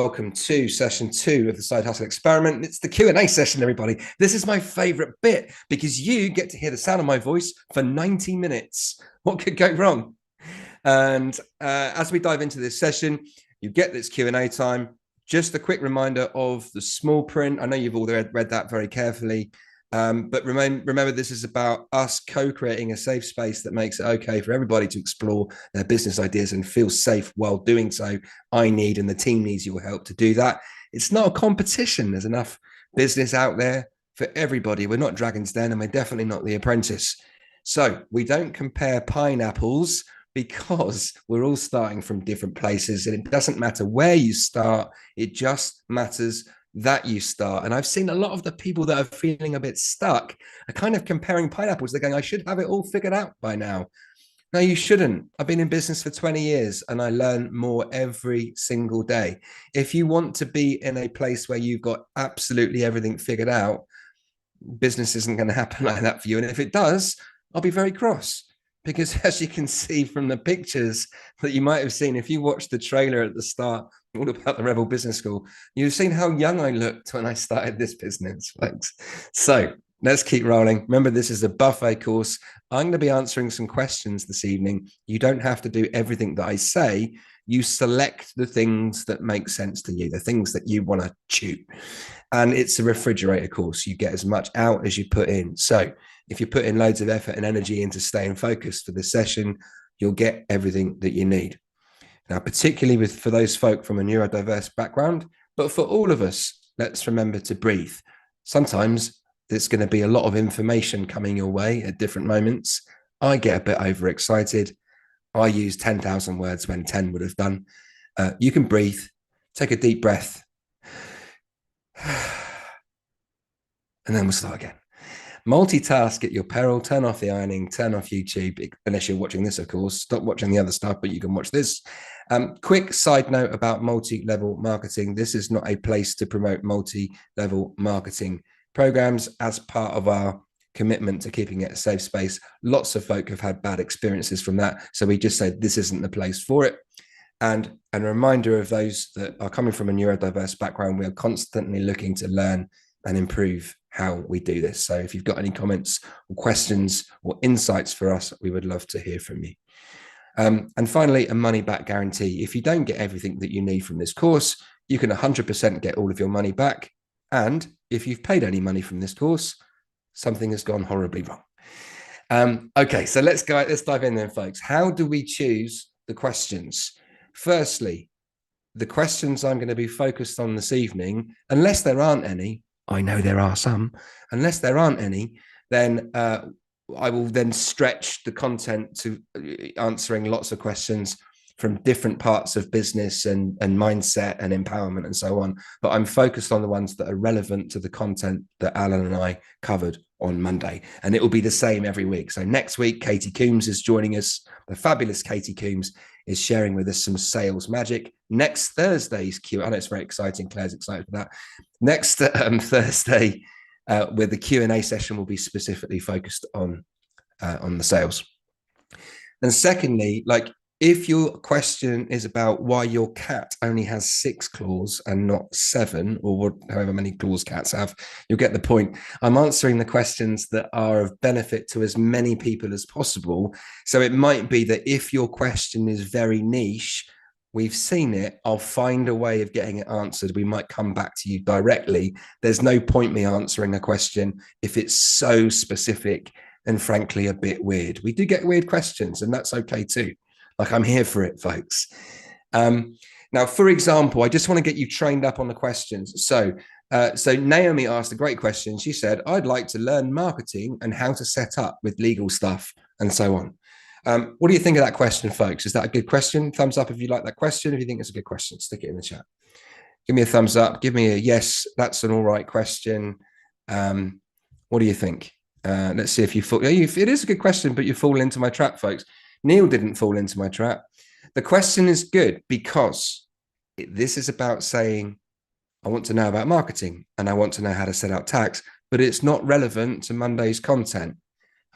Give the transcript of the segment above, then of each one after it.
welcome to session 2 of the Side Hustle Experiment. It's the Q&A session, everybody. This is my favorite bit because you get to hear the sound of my voice for 90 minutes. What could go wrong? And as we dive into this session, you get this Q&A time. Just a quick reminder of the small print. I know you've all read that very carefully. But remember, this is about us co-creating a safe space that makes it okay for everybody to explore their business ideas and feel safe while doing so. I need and the team needs your help to do that. It's not a competition. There's enough business out there for everybody. We're not Dragon's Den and we're definitely not The Apprentice. So we don't compare pineapples because we're all starting from different places, and it doesn't matter where you start. It just matters that you start. And I've seen a lot of the people that are feeling a bit stuck are kind of comparing pineapples. They're going, I should have it all figured out by now. No, you shouldn't. I've been in business for 20 years and I learn more every single day. If you want to be in a place where you've got absolutely everything figured out, business isn't going to happen like that for you. And if it does, I'll be very cross. Because as you can see from the pictures that you might have seen, if you watched the trailer at the start, all about the Rebel Business School, you've seen how young I looked when I started this business, folks. So let's keep rolling. Remember, this is a buffet course. I'm going to be answering some questions this evening. You don't have to do everything that I say. You select the things that make sense to you, the things that you want to chew. And it's a refrigerator course. You get as much out as you put in. So if you put in loads of effort and energy into staying focused for this session, you'll get everything that you need. Now, particularly for those folk from a neurodiverse background, but for all of us, let's remember to breathe. Sometimes there's going to be a lot of information coming your way at different moments. I get a bit overexcited. I use 10,000 words when 10 would have done. You can breathe, take a deep breath, and then we'll start again. Multitask at your peril. Turn off the ironing, turn off YouTube, unless you're watching this, of course. Stop watching the other stuff, but you can watch this. Quick side note about multi-level marketing. This is not a place to promote multi-level marketing programs as part of our commitment to keeping it a safe space. Lots of folk have had bad experiences from that. So we just said this isn't the place for it. And a reminder of those that are coming from a neurodiverse background, we are constantly looking to learn and improve how we do this. So if you've got any comments or questions or insights for us, we would love to hear from you. And finally, a money back guarantee. If you don't get everything that you need from this course, you can 100% get all of your money back. And if you've paid any money from this course, something has gone horribly wrong. Okay, so let's dive in then, folks. How do we choose the questions? Firstly, the questions I'm going to be focused on this evening, unless there aren't any, I know there are some, unless there aren't any, then I will then stretch the content to answering lots of questions from different parts of business and mindset and empowerment and so on. But I'm focused on the ones that are relevant to the content that Alan and I covered on Monday. And it will be the same every week. So next week, Katie Coombs is joining us. The fabulous Katie Coombs is sharing with us some sales magic. Next Thursday's I know it's very exciting. Claire's excited for that. Next Thursday, where the Q&A session will be specifically focused on the sales. And secondly, like, if your question is about why your cat only has 6 claws and not 7, or however many claws cats have, you'll get the point. I'm answering the questions that are of benefit to as many people as possible. So it might be that if your question is very niche, we've seen it, I'll find a way of getting it answered. We might come back to you directly. There's no point me answering a question if it's so specific and frankly a bit weird. We do get weird questions, and that's okay too. Like, I'm here for it, folks. Now, for example, I just want to get you trained up on the questions. So Naomi asked a great question. She said, I'd like to learn marketing and how to set up with legal stuff and so on. What do you think of that question, folks? Is that a good question? Thumbs up if you like that question. If you think it's a good question, stick it in the chat. Give me a thumbs up. Give me a yes, that's an all right question. What do you think? Let's see if you fall. It is a good question, but you fall into my trap, folks. Neil didn't fall into my trap. The question is good because this is about saying, I want to know about marketing and I want to know how to set out tax, but it's not relevant to Monday's content.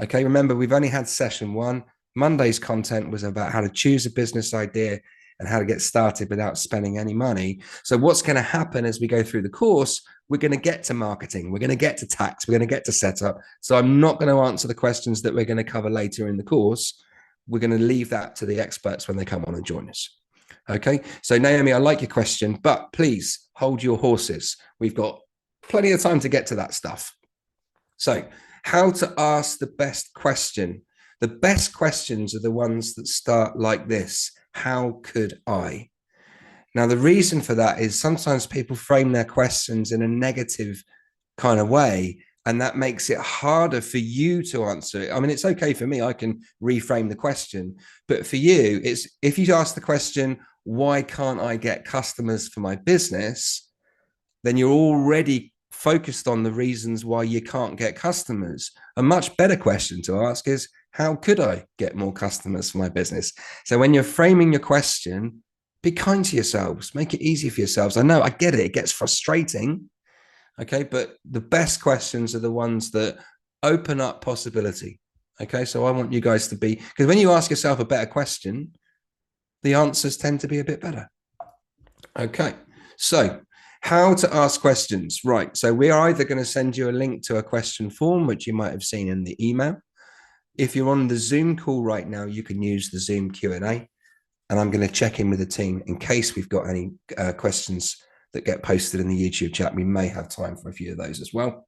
Okay, remember, we've only had session 1. Monday's content was about how to choose a business idea and how to get started without spending any money. So what's going to happen as we go through the course, we're going to get to marketing, we're going to get to tax, we're going to get to setup. So I'm not going to answer the questions that we're going to cover later in the course. We're going to leave that to the experts when they come on and join us. Okay, so Naomi, I like your question, but please hold your horses. We've got plenty of time to get to that stuff. So how to ask the best question. The best questions are the ones that start like this. How could I? Now, the reason for that is sometimes people frame their questions in a negative kind of way, and that makes it harder for you to answer it. I mean, it's okay for me, I can reframe the question, but for you, it's if you ask the question, why can't I get customers for my business? Then you're already focused on the reasons why you can't get customers. A much better question to ask is, how could I get more customers for my business? So when you're framing your question, be kind to yourselves, make it easy for yourselves. I know, I get it, it gets frustrating. Okay, but the best questions are the ones that open up possibility. Okay, so I want you guys to be, because when you ask yourself a better question, the answers tend to be a bit better. Okay, so how to ask questions. Right, so we're either going to send you a link to a question form, which you might have seen in the email. If you're on the Zoom call right now, you can use the Zoom Q&A, and I'm going to check in with the team in case we've got any questions that get posted in the YouTube chat. We may have time for a few of those as well.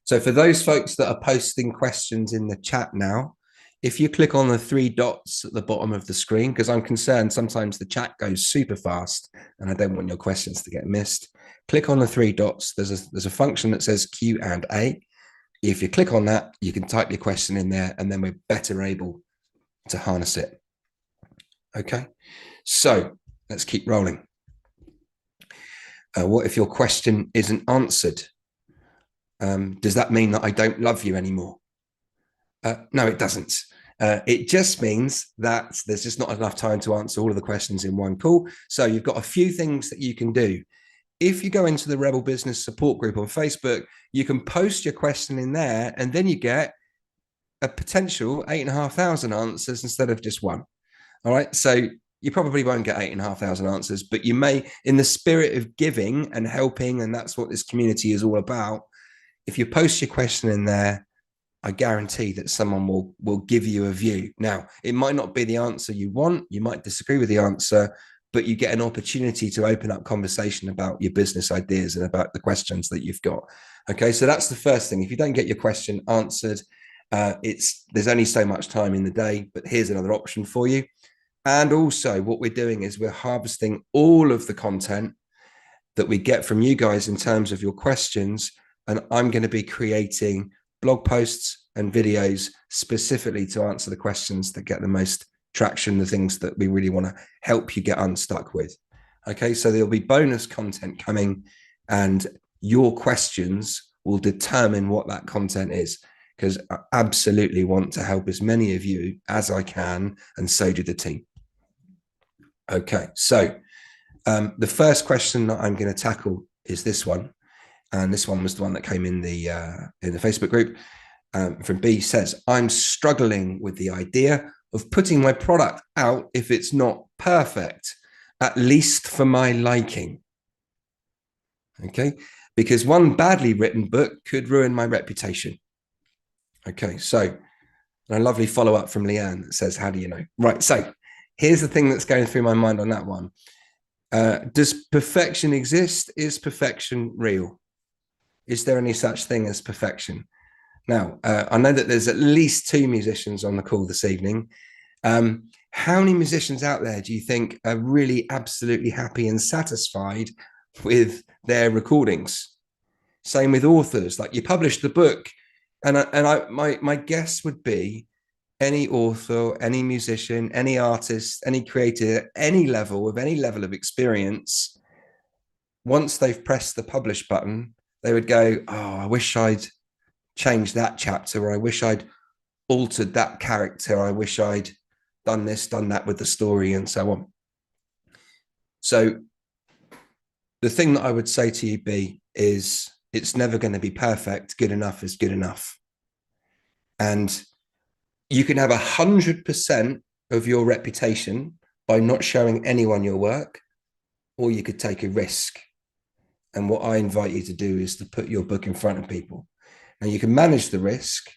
So for those folks that are posting questions in the chat now, if you click on the three dots at the bottom of the screen, because I'm concerned sometimes the chat goes super fast and I don't want your questions to get missed, click on the three dots. There's a function that says Q&A. If you click on that, you can type your question in there, and then we're better able to harness it. Okay, so let's keep rolling. What if your question isn't answered? Does that mean that I don't love you anymore? No, it doesn't. It just means that there's just not enough time to answer all of the questions in one call. So you've got a few things that you can do. If you go into the Rebel Business Support Group on Facebook, you can post your question in there, and then you get a potential 8,500 answers instead of just one. All right. So you probably won't get 8,500 answers, but you may, in the spirit of giving and helping, and that's what this community is all about. If you post your question in there, I guarantee that someone will give you a view. Now, it might not be the answer you want. You might disagree with the answer, but you get an opportunity to open up conversation about your business ideas and about the questions that you've got. Okay, so that's the first thing. If you don't get your question answered, there's only so much time in the day, but here's another option for you. And also what we're doing is we're harvesting all of the content that we get from you guys in terms of your questions. And I'm going to be creating blog posts and videos specifically to answer the questions that get the most traction, the things that we really want to help you get unstuck with. Okay, so there'll be bonus content coming, and your questions will determine what that content is, because I absolutely want to help as many of you as I can, and so do the team. Okay, so the first question that I'm going to tackle is this one, and this one was the one that came in the Facebook group. From B, says, I'm struggling with the idea of putting my product out if it's not perfect, at least for my liking. Okay, because one badly written book could ruin my reputation. Okay, so a lovely follow-up from Leanne that says, how do you know? Right, so here's the thing that's going through my mind on that one. Does perfection exist? Is perfection real? Is there any such thing as perfection? Now, I know that there's at least 2 musicians on the call this evening. How many musicians out there do you think are really absolutely happy and satisfied with their recordings? Same with authors. Like, you publish the book, and my guess would be any author, any musician, any artist, any creator, any level of experience, once they've pressed the publish button, they would go, oh, I wish I'd changed that chapter, or I wish I'd altered that character, I wish I'd done this, done that with the story, and so on. So the thing that I would say to you, B, is it's never going to be perfect. Good enough is good enough. And you can have 100% of your reputation by not showing anyone your work, or you could take a risk. And what I invite you to do is to put your book in front of people. Now you can manage the risk.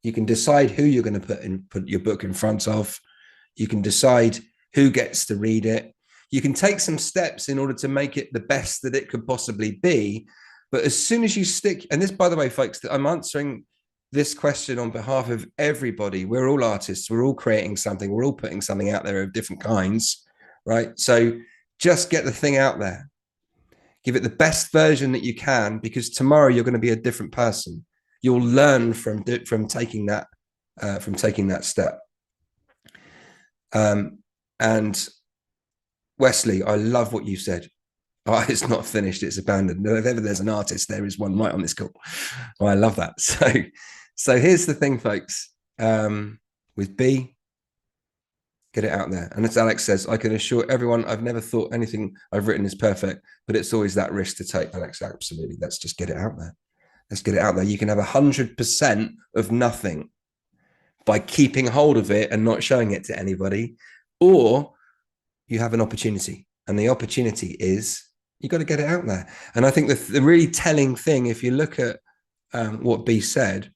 You can decide who you're going to put your book in front of. You can decide who gets to read it. You can take some steps in order to make it the best that it could possibly be. But as soon as you stick, and this, by the way, folks, I'm answering this question on behalf of everybody. We're all artists. We're all creating something. We're all putting something out there of different kinds, right? So just get the thing out there. Give it the best version that you can, because tomorrow you're going to be a different person. You'll learn from taking that step. And Wesley, I love what you said. Oh, it's not finished, it's abandoned. If ever there's an artist, there is one right on this call. Oh, I love that. So here's the thing, folks. With B, get it out there. And as Alex says, I can assure everyone, I've never thought anything I've written is perfect, but it's always that risk to take. Alex, absolutely. Let's just get it out there. Let's get it out there. You can have 100% of nothing by keeping hold of it and not showing it to anybody, or you have an opportunity. And the opportunity is you got to get it out there. And I think the really telling thing, if you look at what B said,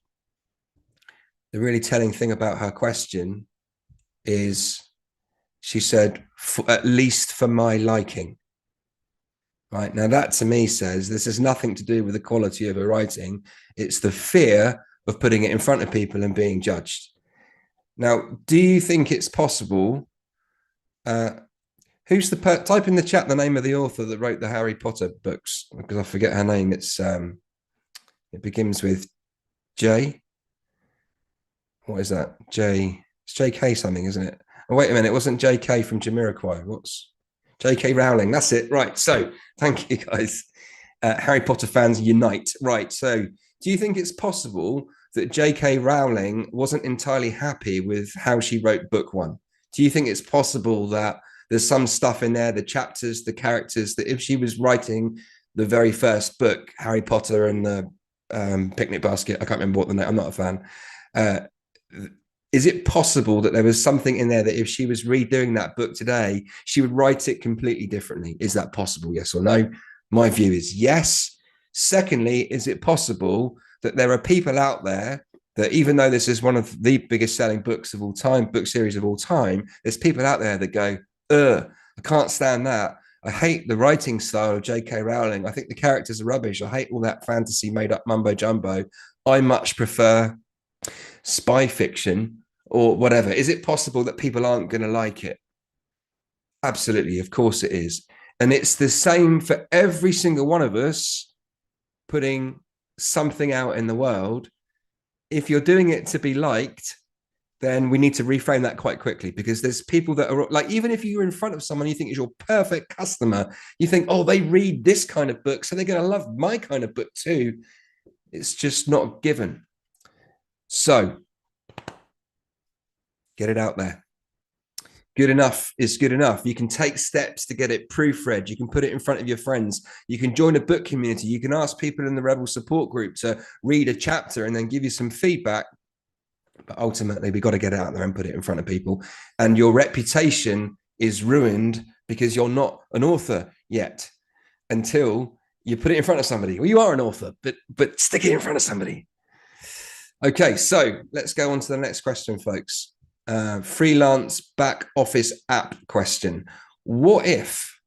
the really telling thing about her question is she said, at least for my liking. Right now, that to me says this has nothing to do with the quality of her writing. It's the fear of putting it in front of people and being judged. Now, do you think it's possible? Who's type in the chat the name of the author that wrote the Harry Potter books, because I forget her name. It's it begins with J. What is that? It's JK something, isn't it? Oh, wait a minute. It wasn't JK from Jamiroquai. What's JK Rowling? That's it. Right. So thank you, guys. Harry Potter fans unite. Right. So do you think it's possible that JK Rowling wasn't entirely happy with how she wrote book one? Do you think it's possible that there's some stuff in there, the chapters, the characters, that if she was writing the very first book, Harry Potter and the picnic basket, I can't remember what the name, I'm not a fan. Is it possible that there was something in there that if she was redoing that book today, she would write it completely differently? Is that possible? Yes or no? My view is yes. Secondly, is it possible that there are people out there that, even though this is one of the biggest selling books of all time, book series of all time, there's people out there that go, I can't stand that. I hate the writing style of J.K. Rowling. I think the characters are rubbish. I hate all that fantasy made up mumbo jumbo. I much prefer spy fiction or whatever. Is it possible that people aren't going to like it? Absolutely. Of course it is. And it's the same for every single one of us putting something out in the world. If you're doing it to be liked, then we need to reframe that quite quickly, because there's people that are like, even if you're in front of someone you think is your perfect customer, you think, oh, they read this kind of book, so they're going to love my kind of book too. It's just not given. So get it out there. Good enough is good enough. You can take steps to get it proofread. You can put it in front of your friends. You can join a book community. You can ask people in the Rebel support group to read a chapter and then give you some feedback. But ultimately, we've got to get it out there and put it in front of people. And your reputation is ruined because you're not an author yet until you put it in front of somebody. Well, you are an author, but stick it in front of somebody. Okay, so let's go on to the next question, folks. Freelance back office app question. What if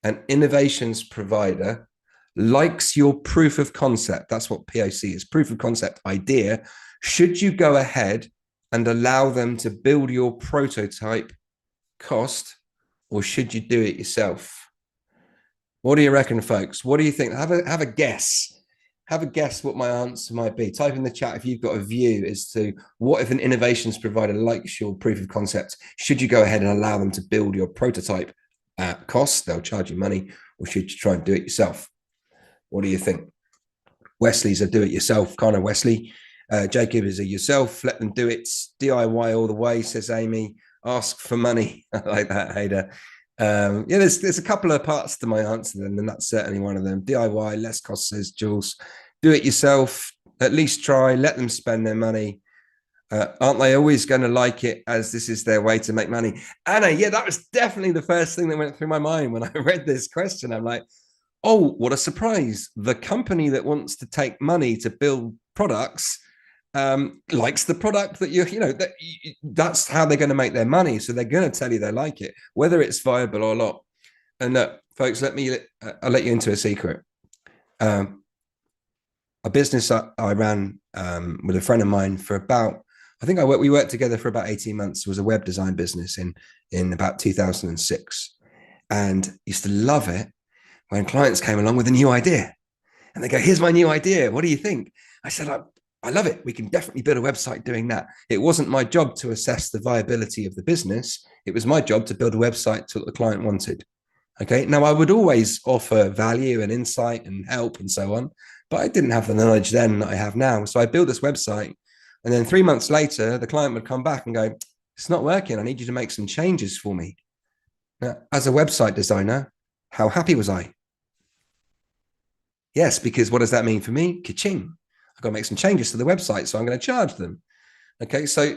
an innovations provider likes your proof of concept? That's what POC is, proof of concept idea. Should you go ahead and allow them to build your prototype cost, or should you do it yourself? What do you reckon, folks? What do you think? Have a guess. Have a guess what my answer might be. Type in the chat if you've got a view as to what if an innovations provider likes your proof of concept. Should you go ahead and allow them to build your prototype at cost? They'll charge you money, or should you try and do it yourself? What do you think? Wesley's a do-it-yourself kind of Wesley. Jacob is a yourself. Let them do it. DIY all the way, says Amy. Ask for money. I like that, Hader. Yeah, there's a couple of parts to my answer, and that's certainly one of them. DIY, less cost, says Jules. Do it yourself. At least try. Let them spend their money. Aren't they always going to like it as this is their way to make money? Anna, yeah, that was definitely the first thing that went through my mind when I read this question. I'm like, oh, what a surprise. The company that wants to take money to build products likes the product that that's how they're going to make their money. So they're going to tell you they like it, whether it's viable or not. And look, folks, I'll let you into a secret. A business I ran with a friend of mine for about, we worked together for about 18 months. It was a web design business in about 2006, and used to love it when clients came along with a new idea and they go, here's my new idea. What do you think? I said, I love it. We can definitely build a website doing that. It wasn't my job to assess the viability of the business. It was my job to build a website to what the client wanted. Okay. Now I would always offer value and insight and help and so on, but I didn't have the knowledge then that I have now. So I built this website, and then 3 months later, the client would come back and go, it's not working. I need you to make some changes for me. Now, as a website designer, how happy was I? Yes, because what does that mean for me? Ka-ching. I've got to make some changes to the website, so I'm going to charge them. Okay, so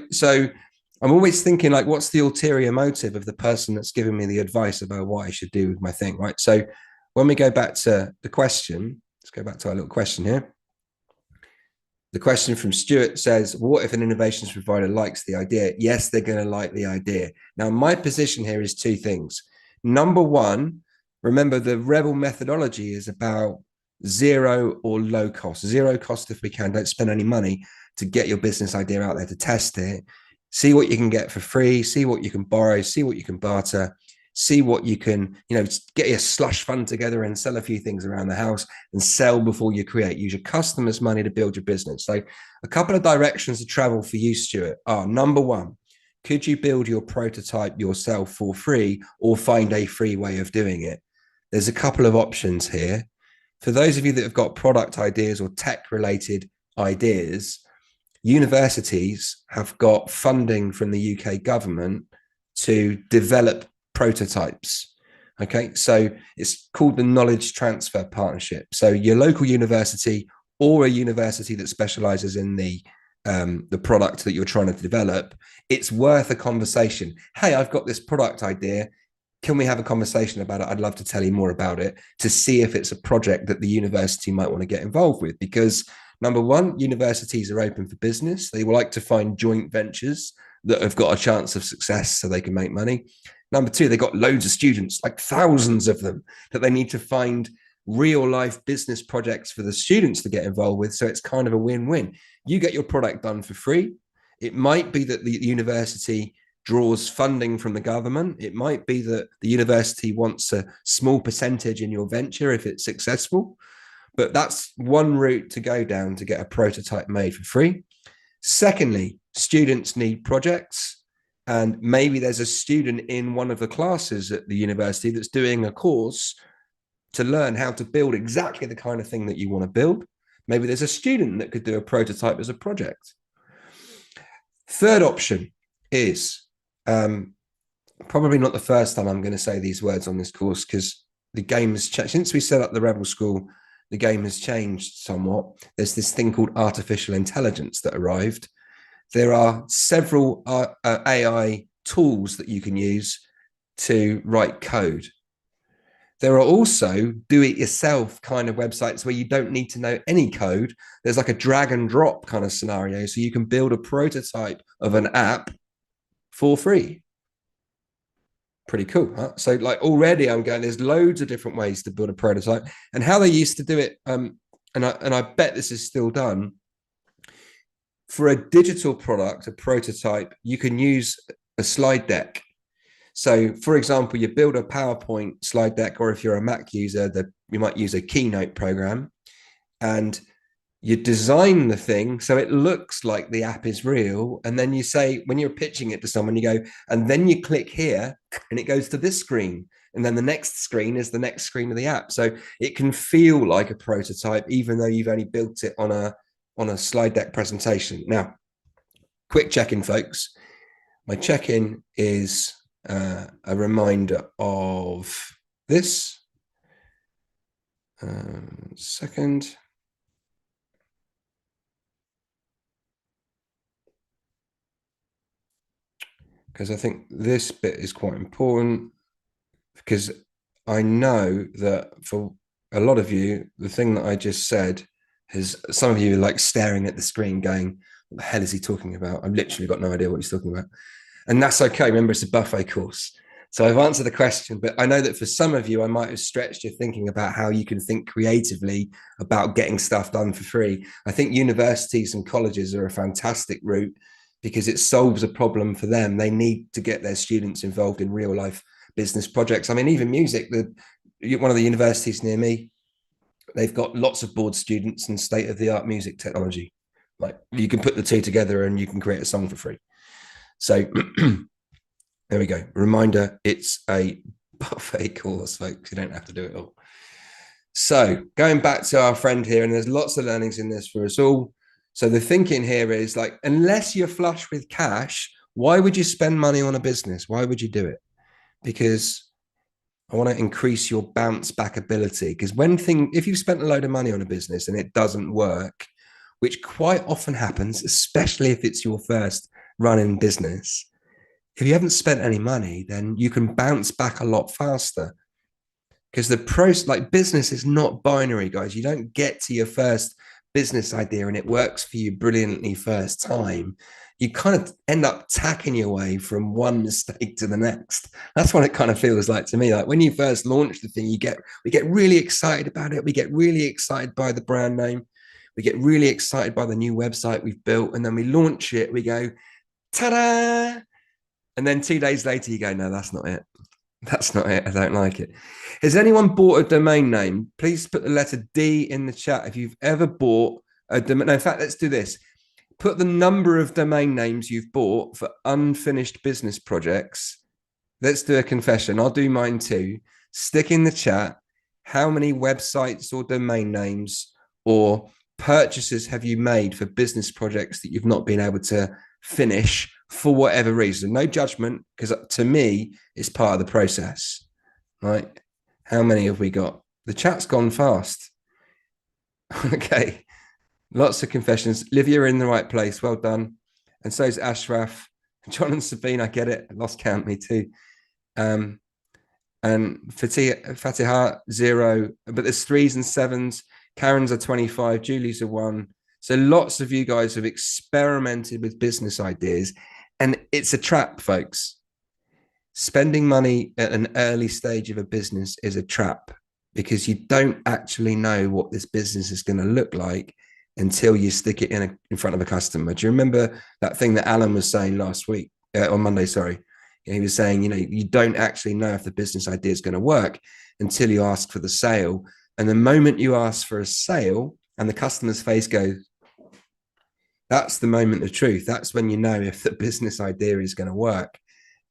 I'm always thinking, like, what's the ulterior motive of the person that's giving me the advice about what I should do with my thing, right? So when we go back to the question, let's go back to our little question here. The question from Stuart says, what if an innovations provider likes the idea? Yes, they're going to like the idea. Now, my position here is two things. Number one, remember the Rebel methodology is about zero or low cost. Zero cost if we can. Don't spend any money to get your business idea out there, to test it. See what you can get for free. See what you can borrow. See what you can barter. See what you can, get your slush fund together and sell a few things around the house and sell before you create. Use your customers' money to build your business. So a couple of directions to travel for you, Stuart, are: number one, could you build your prototype yourself for free or find a free way of doing it? There's a couple of options here. For those of you that have got product ideas or tech related ideas, universities have got funding from the UK government to develop prototypes. Okay, so it's called the Knowledge Transfer Partnership. So your local university or a university that specializes in the product that you're trying to develop, it's worth a conversation. Hey, I've got this product idea. Can we have a conversation about it? I'd love to tell you more about it, to see if it's a project that the university might want to get involved with. Because number one, universities are open for business. They like to find joint ventures that have got a chance of success so they can make money. Number two, they've got loads of students, like thousands of them, that they need to find real life business projects for the students to get involved with. So it's kind of a win-win. You get your product done for free. It might be that the university draws funding from the government. It might be that the university wants a small percentage in your venture if it's successful. But that's one route to go down to get a prototype made for free. Secondly, students need projects. And maybe there's a student in one of the classes at the university that's doing a course to learn how to build exactly the kind of thing that you want to build. Maybe there's a student that could do a prototype as a project. Third option is probably not the first time I'm going to say these words on this course, because the game has changed. Since we set up the Rebel School, the game has changed somewhat. There's this thing called artificial intelligence that arrived. There are several AI tools that you can use to write code. There are also do-it-yourself kind of websites where you don't need to know any code. There's like a drag and drop kind of scenario. So you can build a prototype of an app for free. Pretty cool, huh? So like already I'm going, there's loads of different ways to build a prototype. And how they used to do it, and I bet this is still done, for a digital product, a prototype, you can use a slide deck. So for example, you build a PowerPoint slide deck, or if you're a Mac user, you might use a Keynote program, and you design the thing so it looks like the app is real. And then you say, when you're pitching it to someone, you go, and then you click here and it goes to this screen. And then the next screen is the next screen of the app. So it can feel like a prototype, even though you've only built it on a slide deck presentation. Now, quick check-in, folks. My check-in is a reminder of this. Second. because I think this bit is quite important, because I know that for a lot of you, the thing that I just said is, some of you are like staring at the screen going, what the hell is he talking about? I've literally got no idea what he's talking about. And that's okay. Remember, it's a buffet course. So I've answered the question, but I know that for some of you, I might have stretched your thinking about how you can think creatively about getting stuff done for free. I think universities and colleges are a fantastic route because it solves a problem for them. They need to get their students involved in real life business projects. I mean, even music, one of the universities near me, they've got lots of board students and state of the art music technology. Like, you can put the two together and you can create a song for free. So there we go. Reminder, it's a buffet course, folks. You don't have to do it all. So going back to our friend here, and there's lots of learnings in this for us all. So the thinking here is like, unless you're flush with cash, why would you spend money on a business? Why would you do it? Because I want to increase your bounce back ability. Because if you've spent a load of money on a business and it doesn't work, which quite often happens, especially if it's your first running business, if you haven't spent any money, then you can bounce back a lot faster. Because business is not binary, guys. You don't get to your first business idea and it works for you brilliantly first time. You kind of end up tacking your way from one mistake to the next. That's what it kind of feels like to me. Like when you first launch the thing, we get really excited about it. We get really excited by the brand name. We get really excited by the new website we've built. And then we launch it. We go, ta-da! And then 2 days later, you go, no, that's not it. That's not it. I don't like it. Has anyone bought a domain name? Please put the letter D in the chat if you've ever bought a domain. No, in fact, let's do this. Put the number of domain names you've bought for unfinished business projects. Let's do a confession. I'll do mine too. Stick in the chat how many websites or domain names or purchases have you made for business projects that you've not been able to finish for whatever reason. No judgment, because to me, it's part of the process, right? How many have we got? The chat's gone fast. Okay. Lots of confessions. Liv, you're in the right place. Well done. And so is Ashraf. John and Sabine, I get it. I lost count, me too. And Fatiha, 0. But there's 3s and 7s. Karen's a 25. Julie's a 1. So lots of you guys have experimented with business ideas. And it's a trap, folks. Spending money at an early stage of a business is a trap, because you don't actually know what this business is going to look like until you stick it in front of a customer. Do you remember that thing that Alan was saying last week, on Monday, sorry? He was saying, you don't actually know if the business idea is going to work until you ask for the sale. And the moment you ask for a sale and the customer's face goes, that's the moment of truth. That's when you know if the business idea is going to work.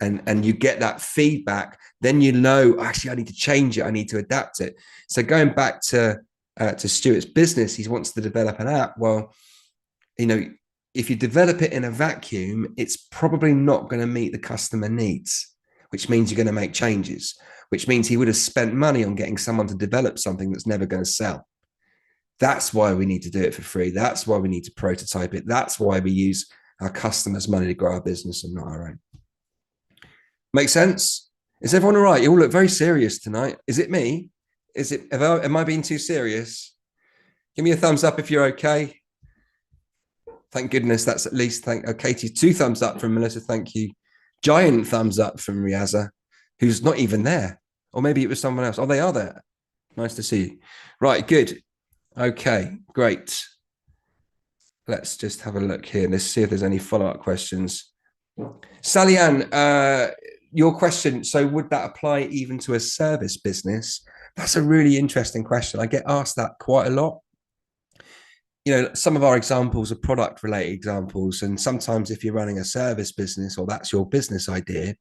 And you get that feedback, then you know, actually, I need to change it. I need to adapt it. So going back to Stuart's business, he wants to develop an app. Well, if you develop it in a vacuum, it's probably not going to meet the customer needs, which means you're going to make changes, which means he would have spent money on getting someone to develop something that's never going to sell. That's why we need to do it for free. That's why we need to prototype it. That's why we use our customers' money to grow our business and not our own. Make sense? Is everyone all right? You all look very serious tonight. Is it me? Am I being too serious? Give me a thumbs up if you're okay. Thank goodness that's at least, Katie, 2 thumbs up from Melissa. Thank you. Giant thumbs up from Riaza, who's not even there. Or maybe it was someone else. Oh, they are there. Nice to see you. Right, good. Okay, great. Let's just have a look here. Let's see if there's any follow-up questions. Sally Ann, your question, so would that apply even to a service business? That's a really interesting question. I get asked that quite a lot. Some of our examples are product related examples. And sometimes if you're running a service business or that's your business idea,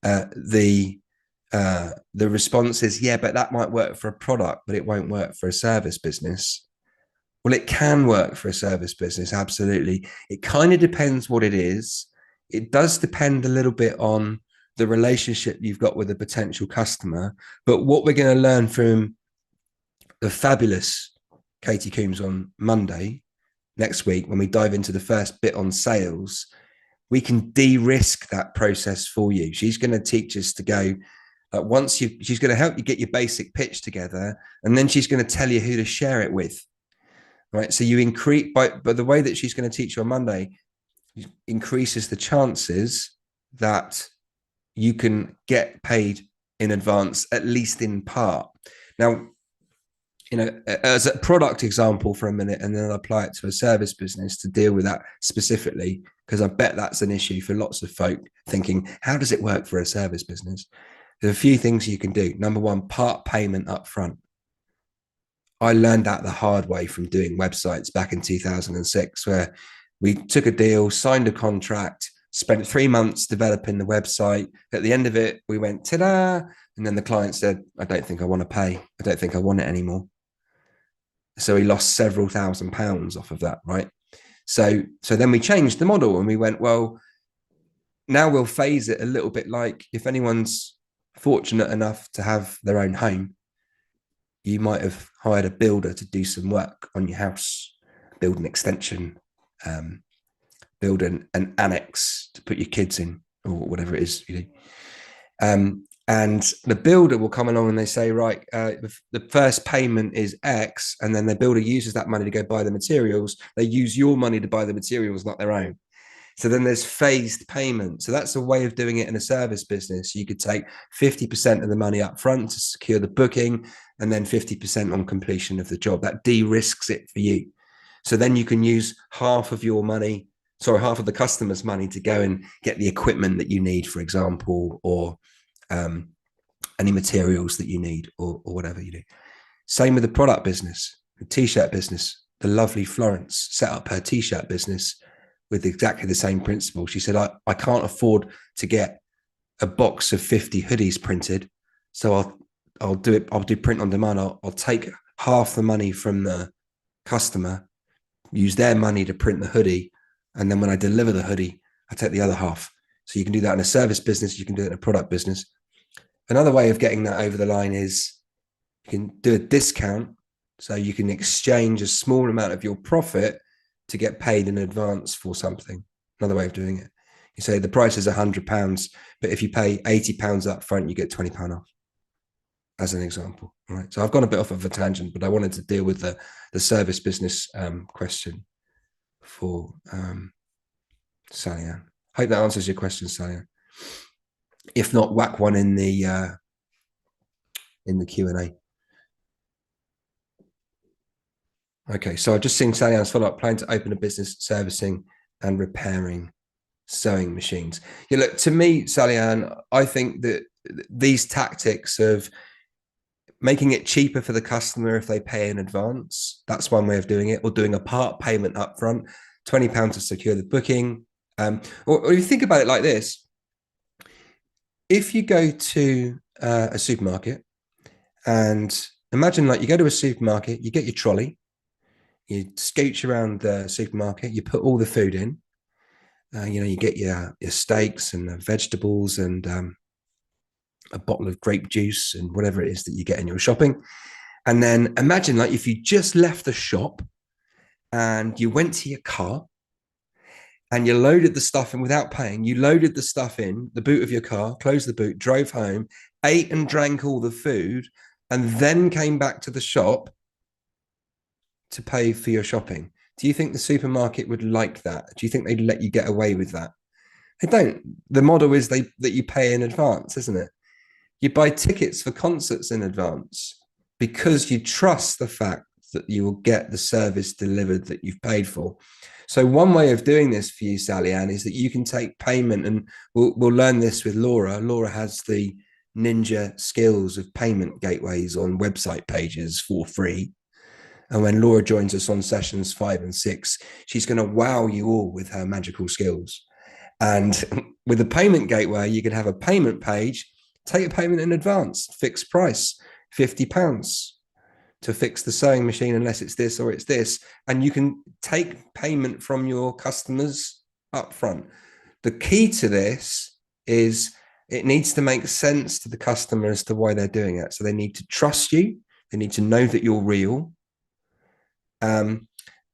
the response is, yeah, but that might work for a product, but it won't work for a service business. Well, it can work for a service business. Absolutely. It kind of depends what it is. It does depend a little bit on the relationship you've got with a potential customer. But what we're going to learn from the fabulous Katie Coombs on Monday next week, when we dive into the first bit on sales, we can de-risk that process for you. She's going to teach us to go, she's going to help you get your basic pitch together, and then she's going to tell you who to share it with. Right. So you increase but the way that she's going to teach you on Monday increases the chances that you can get paid in advance, at least in part. Now, as a product example for a minute, and then I'll apply it to a service business to deal with that specifically, because I bet that's an issue for lots of folk thinking, how does it work for a service business? There are a few things you can do. Number one, part payment up front. I learned that the hard way from doing websites back in 2006, where we took a deal, signed a contract, spent 3 months developing the website. At the end of it, we went, ta-da! And then the client said, I don't think I want to pay. I don't think I want it anymore. So he lost several £1,000s off of that, right? So then we changed the model and we went, well, now we'll phase it a little bit like if anyone's fortunate enough to have their own home, you might have hired a builder to do some work on your house, build an extension, build an annex to put your kids in, or whatever it is, and the builder will come along and they say, right, the first payment is X, and then the builder uses that money to go buy the materials. They use your money to buy the materials, not their own. So then there's phased payment. So that's a way of doing it in a service business. You could take 50% of the money up front to secure the booking, and then 50% on completion of the job. That de-risks it for you. So then you can use half of the customer's money to go and get the equipment that you need, for example, or any materials that you need, or whatever you do. Same with the product business, the t-shirt business. The lovely Florence set up her t-shirt business with exactly the same principle. She said, I can't afford to get a box of 50 hoodies printed, so I'll do print on demand. I'll take half the money from the customer, use their money to print the hoodie, and then when I deliver the hoodie, I take the other half. So you can do that in a service business, you can do it in a product business. Another way of getting that over the line is you can do a discount, so you can exchange a small amount of your profit to get paid in advance for something. Another way of doing it. You say the price is £100, but if you pay £80 up front, you get £20 off, as an example. All right. So I've gone a bit off of a tangent, but I wanted to deal with the service business question for Sally Ann. Hope that answers your question, Sally Ann. If not, whack one in the Q&A. Okay, so I've just seen Sally Ann's follow-up, plan to open a business servicing and repairing sewing machines. Yeah, look, to me, Sally Ann, I think that these tactics of making it cheaper for the customer if they pay in advance, that's one way of doing it, or doing a part payment up front, £20 to secure the booking. Or you think about it like this. If you go to a supermarket, and imagine like you go to a supermarket, you get your trolley, you scooch around the supermarket, you put all the food in, you get your steaks and the vegetables and a bottle of grape juice and whatever it is that you get in your shopping. And then imagine like if you just left the shop and you went to your car and you loaded the stuff in without paying, you loaded the stuff in the boot of your car, closed the boot, drove home, ate and drank all the food, and then came back to the shop to pay for your shopping. Do you think the supermarket would like that? Do you think they'd let you get away with that? They don't. The model is that you pay in advance, isn't it? You buy tickets for concerts in advance because you trust the fact that you will get the service delivered that you've paid for. So one way of doing this for you, Sally Ann, is that you can take payment, and we'll learn this with Laura. Laura has the ninja skills of payment gateways on website pages for free. And when Laura joins us on sessions 5 and 6, she's going to wow you all with her magical skills. And with a payment gateway, you can have a payment page, take a payment in advance, fixed price, £50 to fix the sewing machine, unless it's this or it's this. And you can take payment from your customers up front. The key to this is it needs to make sense to the customer as to why they're doing it. So they need to trust you. They need to know that you're real. And,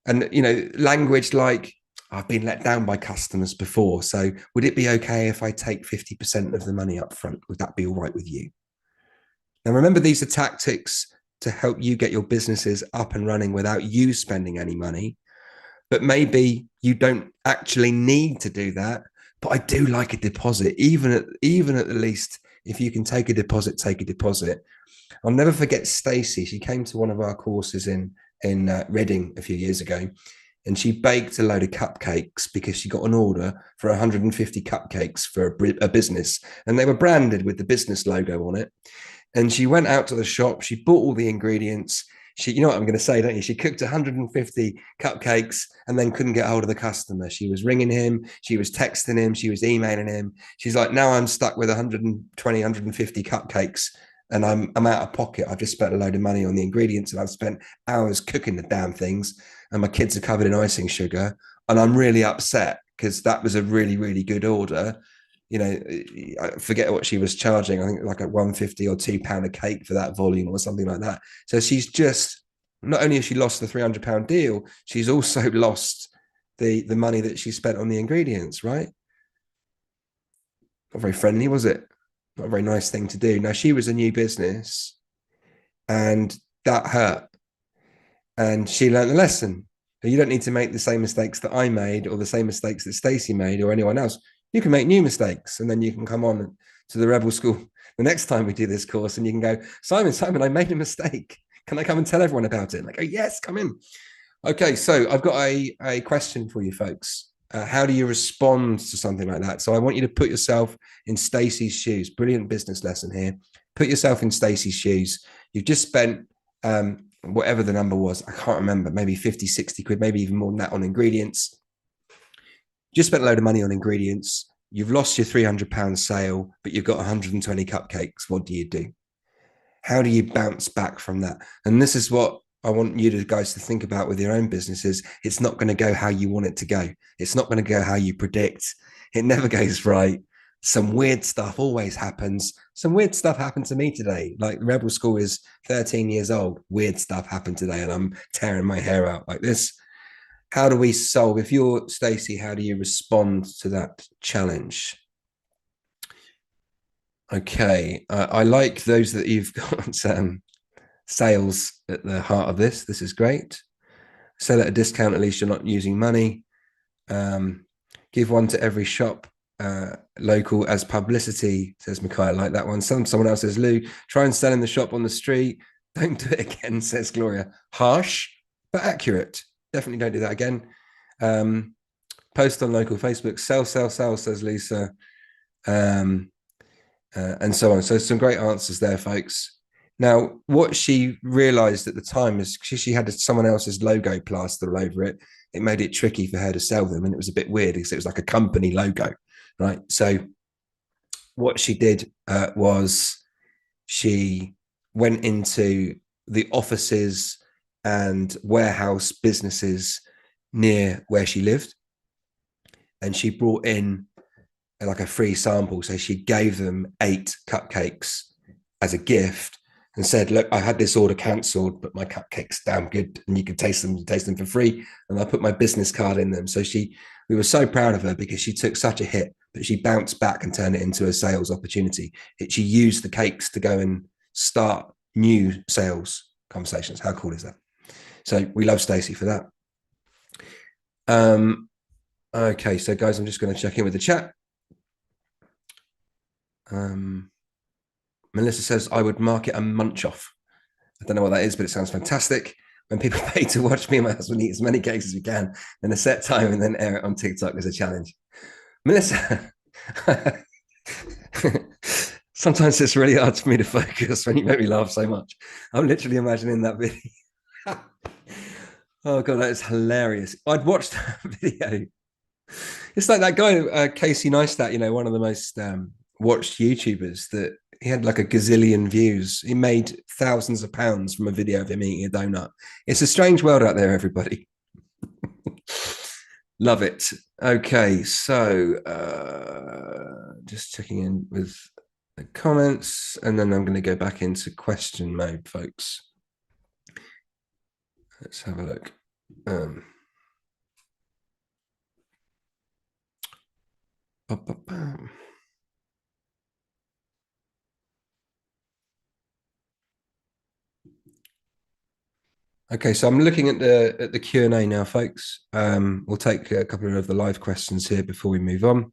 language like, I've been let down by customers before. So would it be okay if I take 50% of the money up front? Would that be all right with you? Now, remember, these are tactics to help you get your businesses up and running without you spending any money. But maybe you don't actually need to do that. But I do like a deposit, even at the least, if you can take a deposit, take a deposit. I'll never forget Stacey. She came to one of our courses in Reading a few years ago, and she baked a load of cupcakes because she got an order for 150 cupcakes for a business, and they were branded with the business logo on it. And she went out to the shop. She bought all the ingredients. You know what I'm going to say, don't you? She cooked 150 cupcakes and then couldn't get hold of the customer. She was ringing him. She was texting him. She was emailing him. She's like, now I'm stuck with 120, 150 cupcakes and I'm out of pocket. I've just spent a load of money on the ingredients and I've spent hours cooking the damn things and my kids are covered in icing sugar. And I'm really upset because that was a really, really good order. You know, I forget what she was charging. I think like a 150 or £2 a cake for that volume or something like that. So she's just, not only has she lost the £300 deal, she's also lost the money that she spent on the ingredients, right? Not very friendly, was it? Not a very nice thing to do. Now, she was a new business and that hurt. And she learned the lesson. You don't need to make the same mistakes that I made or the same mistakes that Stacey made or anyone else. You can make new mistakes and then you can come on to the Rebel School the next time we do this course and you can go, Simon, I made a mistake. Can I come and tell everyone about it? And I go, yes, come in. Okay, so I've got a question for you folks. How do you respond to something like that? So I want you to put yourself in Stacey's shoes. Brilliant business lesson here. Put yourself in Stacey's shoes. You've just spent whatever the number was, I can't remember, maybe 50, 60 quid, maybe even more than that on ingredients. Just spent a load of money on ingredients. You've lost your £300 sale, but you've got 120 cupcakes. What do you do? How do you bounce back from that? And this is what I want you guys to think about with your own businesses. It's not going to go how you want it to go. It's not going to go how you predict. It never goes right. Some weird stuff always happens. Some weird stuff happened to me today. Like Rebel School is 13 years old. Weird stuff happened today and I'm tearing my hair out like this. How do we solve? If you're Stacey, how do you respond to that challenge? Okay, I like those that you've got sales at the heart of this. This is great. Sell at a discount, at least you're not using money. Give one to every shop local as publicity, says Mikhail. I like that one. Someone else says, Lou, try and sell in the shop on the street. Don't do it again, says Gloria. Harsh, but accurate. Definitely don't do that again. Post on local Facebook. Sell, says Lisa. And so on. So some great answers there, folks. Now, what she realized at the time is she had someone else's logo plastered all over it. It made it tricky for her to sell them. And it was a bit weird because it was like a company logo, right? So what she did was she went into the offices and warehouse businesses near where she lived. And she brought in like a free sample. So she gave them 8 cupcakes as a gift and said, look, I had this order cancelled, but my cupcakes damn good and you can taste them for free. And I put my business card in them. So we were so proud of her because she took such a hit, but she bounced back and turned it into a sales opportunity. She used the cakes to go and start new sales conversations. How cool is that? So we love Stacey for that. Okay, so guys, I'm just going to check in with the chat. Melissa says, I would market a munch off. I don't know what that is, but it sounds fantastic. When people pay to watch me and my husband eat as many cakes as we can in a set time and then air it on TikTok as a challenge. Melissa, sometimes it's really hard for me to focus when you make me laugh so much. I'm literally imagining that video. Oh God, that is hilarious. I'd watched that video. It's like that guy, Casey Neistat, you know, one of the most watched YouTubers, that he had like a gazillion views. He made thousands of pounds from a video of him eating a donut. It's a strange world out there, everybody. Love it. Okay, so just checking in with the comments, and then I'm going to go back into question mode, folks. Let's have a look. Okay, so I'm looking at the Q&A now, folks. We'll take a couple of the live questions here before we move on.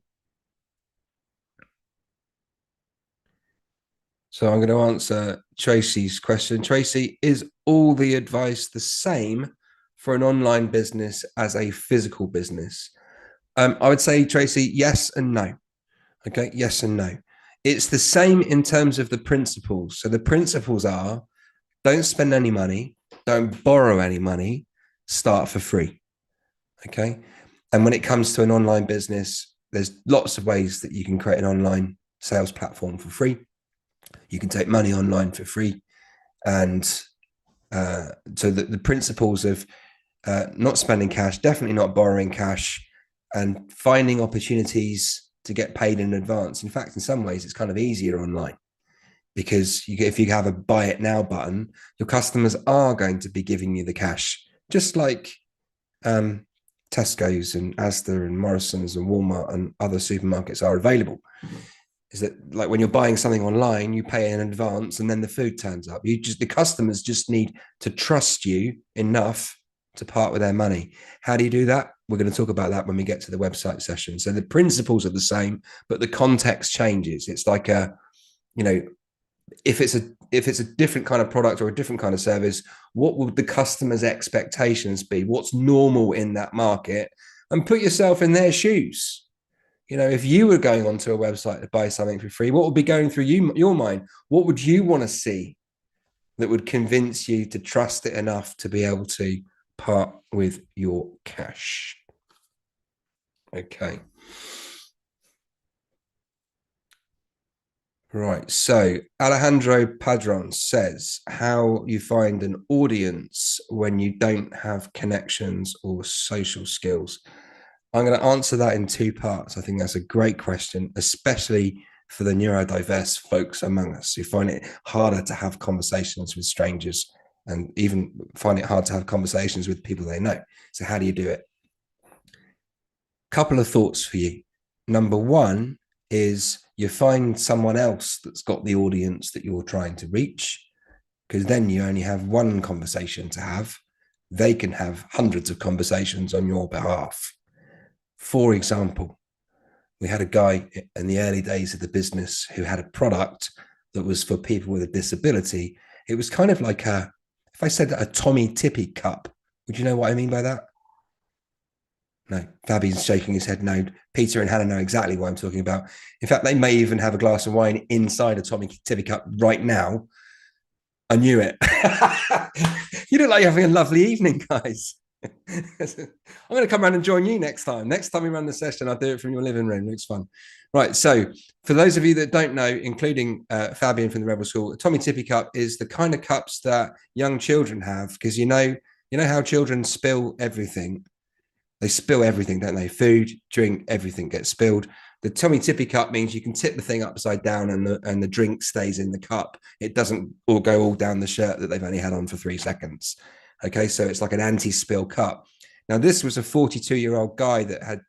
So I'm going to answer Tracy's question. Tracy, is all the advice the same for an online business as a physical business? I would say, Tracy, yes and no. Okay, yes and no. It's the same in terms of the principles. So the principles are: don't spend any money, don't borrow any money, start for free. Okay. And when it comes to an online business, there's lots of ways that you can create an online sales platform for free. You can take money online for free. And so the principles of not spending cash, definitely not borrowing cash, and finding opportunities to get paid in advance. In fact, in some ways, it's kind of easier online because if you have a buy it now button, your customers are going to be giving you the cash, just like Tesco's and Asda and Morrison's and Walmart and other supermarkets are available. Is that like when you're buying something online, you pay in advance and then the food turns up. The customers just need to trust you enough to part with their money. How do you do that? We're going to talk about that when we get to the website session. So the principles are the same, but the context changes. It's like if it's a different kind of product or a different kind of service, what would the customer's expectations be? What's normal in that market? And put yourself in their shoes. If you were going onto a website to buy something for free, what would be going through your mind? What would you want to see that would convince you to trust it enough to be able to part with your cash? Okay. Right. So Alejandro Padron says how you find an audience when you don't have connections or social skills. I'm going to answer that in two parts. I think that's a great question, especially for the neurodiverse folks among us who find it harder to have conversations with strangers and even find it hard to have conversations with people they know. So how do you do it? Couple of thoughts for you. Number one is you find someone else that's got the audience that you're trying to reach, because then you only have one conversation to have. They can have hundreds of conversations on your behalf. For example, we had a guy in the early days of the business who had a product that was for people with a disability. It was kind of like if I said a Tommy Tippy cup, would you know what I mean by that? No, Fabian's shaking his head no. Peter and Hannah know exactly what I'm talking about. In fact, they may even have a glass of wine inside a Tommy Tippy cup right now. I knew it. You look like you're having a lovely evening, guys. I'm going to come around and join you next time. Next time we run the session, I'll do it from your living room. It's fun. Right. So for those of you that don't know, including Fabian from the Rebel School, a Tommy Tippy cup is the kind of cups that young children have, because you know how children spill everything. They spill everything, don't they? Food, drink, everything gets spilled. The Tommy Tippy cup means you can tip the thing upside down and the drink stays in the cup. It doesn't all go all down the shirt that they've only had on for 3 seconds. Okay, so it's like an anti-spill cup. Now, this was a 42-year-old guy that had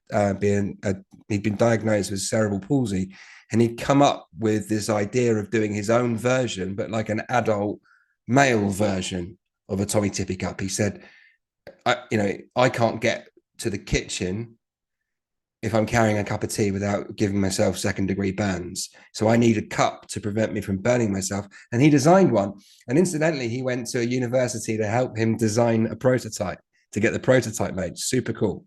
he'd been diagnosed with cerebral palsy, and he'd come up with this idea of doing his own version, but like an adult male version of a Tommy Tippy cup. He said, I can't get to the kitchen if I'm carrying a cup of tea without giving myself 2nd-degree burns. So I need a cup to prevent me from burning myself. And he designed one. And incidentally, he went to a university to help him design a prototype, to get the prototype made. Super cool,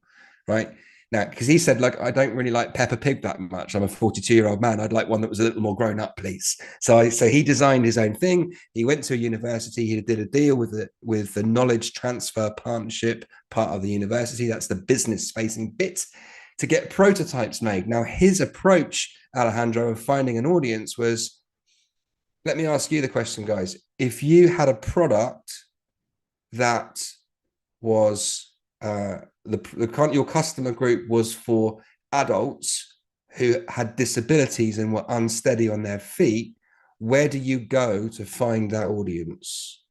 right? Now, because he said, like, I don't really like Peppa Pig that much. I'm a 42-year-old man. I'd like one that was a little more grown up, please. So he designed his own thing. He went to a university. He did a deal with the knowledge transfer partnership part of the university. That's the business-facing bit, to get prototypes made. Now, his approach, Alejandro, of finding an audience was, let me ask you the question, guys. If you had a product that was your customer group was for adults who had disabilities and were unsteady on their feet, where do you go to find that audience?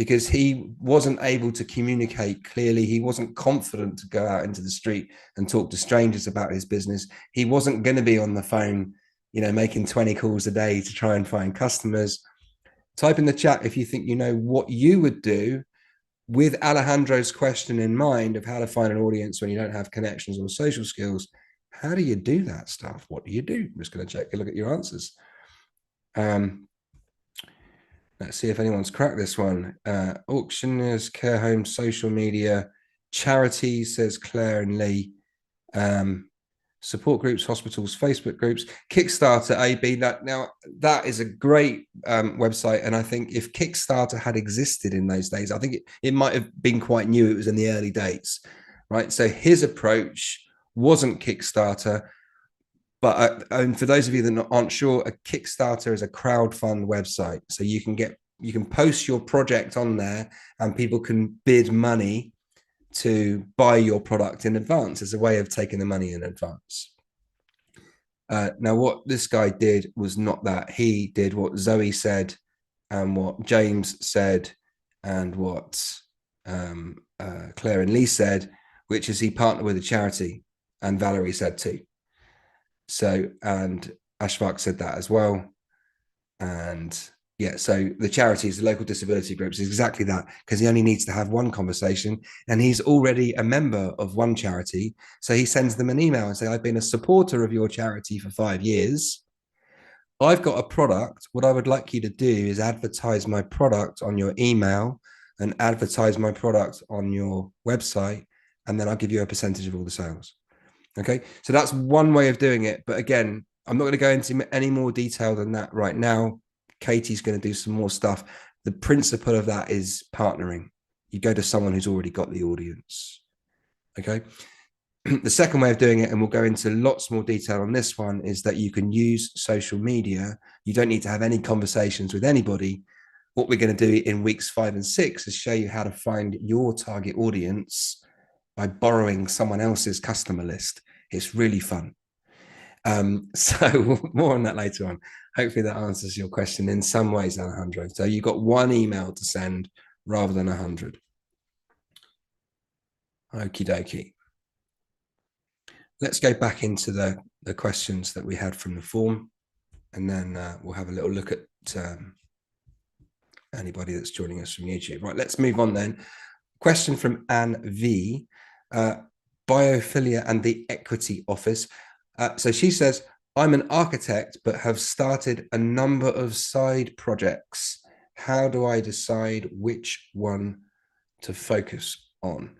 because he wasn't able to communicate clearly. He wasn't confident to go out into the street and talk to strangers about his business. He wasn't going to be on the phone, making 20 calls a day to try and find customers. Type in the chat if you think you know what you would do with Alejandro's question in mind of how to find an audience when you don't have connections or social skills. How do you do that stuff? What do you do? I'm just going to take a look at your answers. Let's see if anyone's cracked this one. Auctioneers, care homes, social media, charities, says Claire and Lee. Support groups, hospitals, Facebook groups, Kickstarter, AB. That is a great website. And I think if Kickstarter had existed in those days, I think it might have been quite new. It was in the early days, right? So his approach wasn't Kickstarter. But and for those of you that aren't sure, a Kickstarter is a crowdfund website. So you can post your project on there and people can bid money to buy your product in advance as a way of taking the money in advance. Now, what this guy did was not that. He did what Zoe said and what James said and what Claire and Lee said, which is he partnered with a charity, and Valerie said too. So, and Ashfaq said that as well. And yeah, so the charities, the local disability groups, is exactly that, because he only needs to have one conversation and he's already a member of one charity. So he sends them an email and say, I've been a supporter of your charity for 5 years. I've got a product. What I would like you to do is advertise my product on your email and advertise my product on your website. And then I'll give you a percentage of all the sales. Okay, so that's one way of doing it. But again, I'm not going to go into any more detail than that right now. Katie's going to do some more stuff. The principle of that is partnering. You go to someone who's already got the audience. Okay. The second way of doing it, and we'll go into lots more detail on this one, is that you can use social media. You don't need to have any conversations with anybody. What we're going to do in weeks 5 and 6 is show you how to find your target audience by borrowing someone else's customer list. It's really fun. So more on that later on. Hopefully that answers your question in some ways, Alejandro. So you got one email to send rather than 100. Okie dokie. Let's go back into the questions that we had from the form, and then we'll have a little look at anybody that's joining us from YouTube. Right, let's move on then. Question from Anne V. Biophilia and the Equity Office. So she says, I'm an architect, but have started a number of side projects. How do I decide which one to focus on?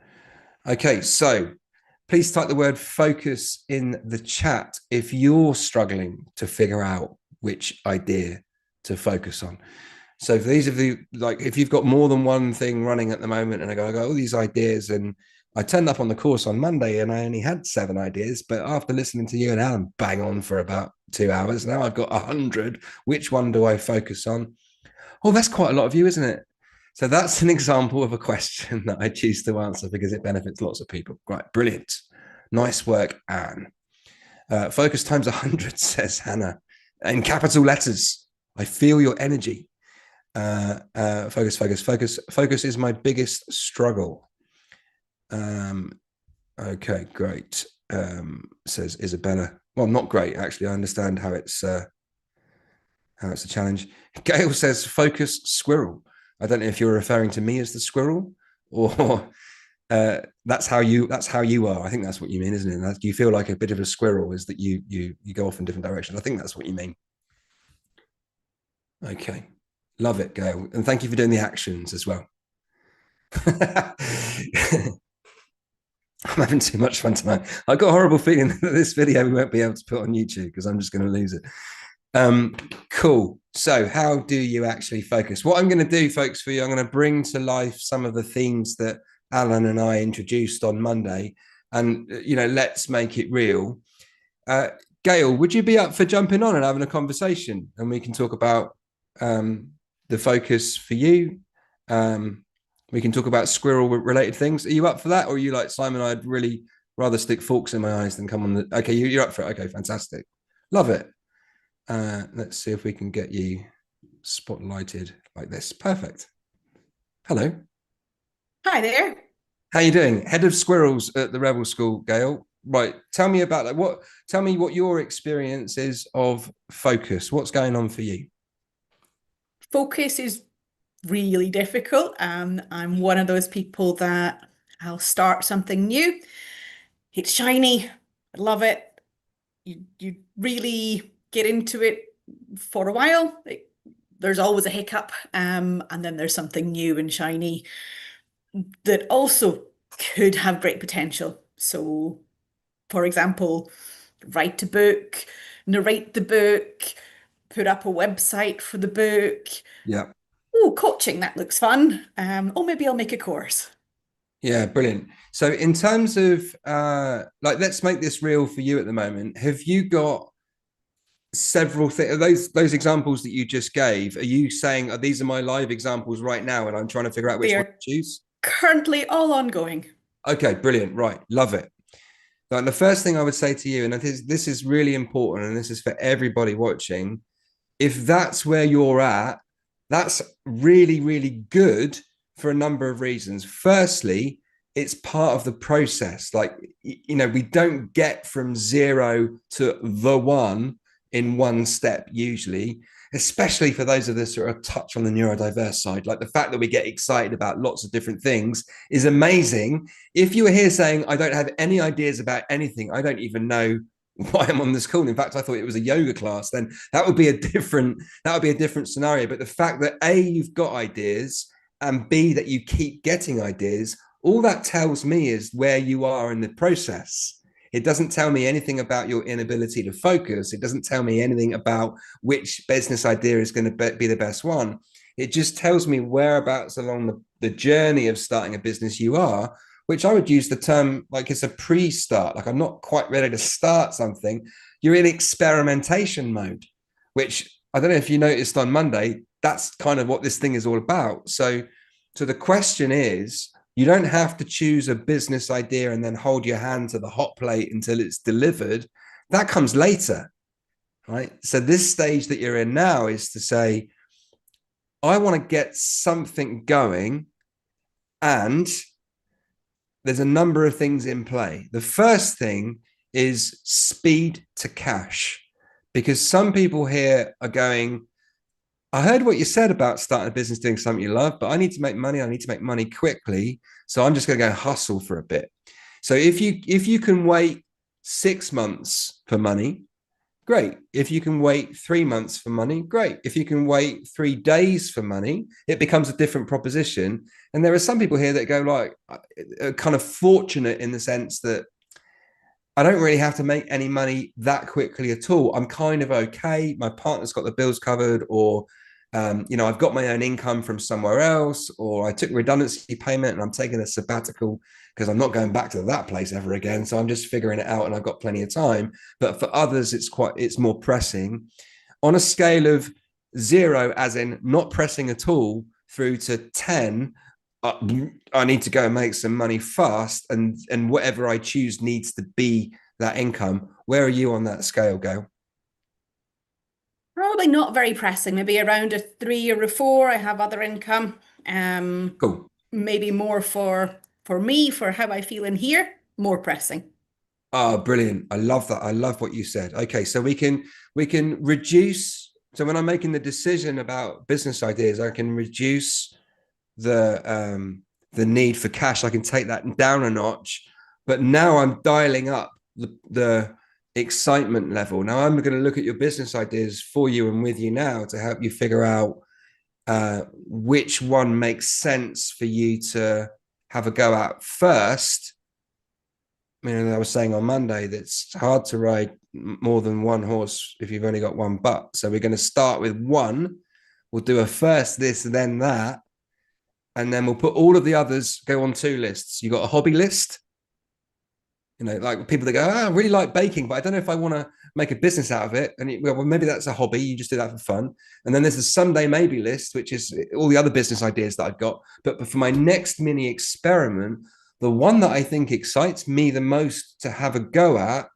Okay, so please type the word focus in the chat if you're struggling to figure out which idea to focus on. So for these of you, like if you've got more than one thing running at the moment, and I got all these ideas, and I turned up on the course on Monday and I only had 7 ideas, but after listening to you and Alan bang on for about 2 hours, now I've got 100. Which one do I focus on? Oh, that's quite a lot of you, isn't it? So that's an example of a question that I choose to answer because it benefits lots of people. Right, brilliant. Nice work, Anne. Focus times 100, says Hannah. In capital letters, I feel your energy. Focus, focus, focus. Focus is my biggest struggle. Okay, great. Says Isabella. Well, not great, actually. I understand how it's a challenge. Gail says focus squirrel. I don't know if you're referring to me as the squirrel, or that's how you are. I think that's what you mean, isn't it? You feel like a bit of a squirrel, is that you go off in different directions. I think that's what you mean. Okay, love it, Gail, and thank you for doing the actions as well. I'm having too much fun tonight. I've got a horrible feeling that this video we won't be able to put on YouTube because I'm just going to lose it. Cool. So how do you actually focus? What I'm going to do, folks, for you, I'm going to bring to life some of the themes that Alan and I introduced on Monday, and let's make it real. Gail, would you be up for jumping on and having a conversation, and we can talk about the focus for you? We can talk about squirrel related things. Are you up for that? Or are you like, Simon, I'd really rather stick forks in my eyes than come on the... Okay, you're up for it. Okay, fantastic. Love it. Let's see if we can get you spotlighted like this. Perfect. Hello. Hi there. How you doing? Head of squirrels at the Rebel School, Gail. Right. Tell me about that. Tell me what your experience is of focus. What's going on for you? Focus is really difficult. I'm one of those people that I'll start something new. It's shiny. I love it. You really get into it for a while. There's always a hiccup, and then there's something new and shiny that also could have great potential. So, for example, write a book, narrate the book, put up a website for the book. Yeah. Oh, coaching, that looks fun. Oh, maybe I'll make a course. Yeah, brilliant. So in terms of like let's make this real for you at the moment. Have you got several things those examples that you just gave? Are you saying these are my live examples right now and I'm trying to figure out They which one are to choose? currently all ongoing. Okay, brilliant. Right. Love it. Like the first thing I would say to you, and this is really important, and this is for everybody watching, if that's where you're at, that's really, really good for a number of reasons. Firstly, it's part of the process. Like, we don't get from zero to the one in one step, usually, especially for those of us who are a touch on the neurodiverse side. Like the fact that we get excited about lots of different things is amazing. If you were here saying, I don't have any ideas about anything, I don't even know why I'm on this call. In fact, I thought it was a yoga class. Then that would be a different scenario. But the fact that A, you've got ideas, and B, that you keep getting ideas, all that tells me is where you are in the process. It doesn't tell me anything about your inability to focus. It doesn't tell me anything about which business idea is going to be the best one. It just tells me whereabouts along the journey of starting a business you are, which I would use the term like it's a pre-start. Like I'm not quite ready to start something. You're in experimentation mode, which I don't know if you noticed on Monday, that's kind of what this thing is all about. So the question is, you don't have to choose a business idea and then hold your hand to the hot plate until it's delivered. That comes later, right? So this stage that you're in now is to say, I want to get something going, and there's a number of things in play. The first thing is speed to cash, because some people here are going, I heard what you said about starting a business doing something you love, but I need to make money. I need to make money quickly. So I'm just going to go hustle for a bit. So if you can wait 6 months for money, great. If you can wait 3 months for money, great. If you can wait 3 days for money, it becomes a different proposition. And there are some people here that go like, kind of fortunate in the sense that I don't really have to make any money that quickly at all. I'm kind of okay. My partner's got the bills covered, or I've got my own income from somewhere else, or I took a redundancy payment and I'm taking a sabbatical because I'm not going back to that place ever again. So I'm just figuring it out and I've got plenty of time. But for others, it's more pressing. On a scale of zero, as in not pressing at all, through to 10, I need to go and make some money fast, and whatever I choose needs to be that income. Where are you on that scale, Gail? Probably not very pressing, maybe around a 3 or a 4. I have other income. Um, Cool. Maybe more for me, for how I feel in here, more pressing. Oh, brilliant. I love that. I love what you said. Okay, so we can reduce. So when I'm making the decision about business ideas, I can reduce the need for cash. I can take that down a notch. But now I'm dialing up the excitement level. Now I'm going to look at your business ideas for you and with you now to help you figure out which one makes sense for you to have a go at first. I was saying on Monday that it's hard to ride more than one horse if you've only got one butt. So we're going to start with one. We'll do a first this, then that, and then we'll put all of the others go on two lists. You got a hobby list, like people that go, I really like baking, but I don't know if I want to make a business out of it. And well, maybe that's a hobby. You just do that for fun. And then there's a someday maybe list, which is all the other business ideas that I've got. But for my next mini experiment, the one that I think excites me the most to have a go at,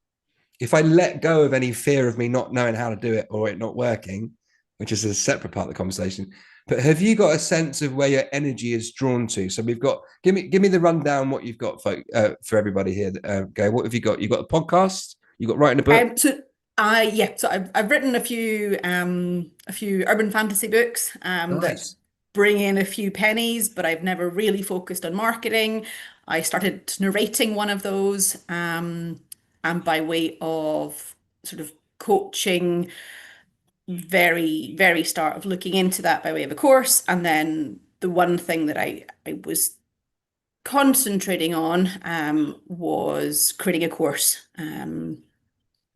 if I let go of any fear of me not knowing how to do it or it not working, which is a separate part of the conversation, But have you got a sense of where your energy is drawn to? So we've got, give me the rundown what you've got for everybody here. Go, what have you got? You've got the podcast, you've got writing a book. So I've written a few urban fantasy books that Nice. bring in a few pennies, but I've never really focused on marketing. I started narrating one of those, and by way of sort of coaching, very start of looking into that by way of a course, and then the one thing that I was concentrating on was creating a course.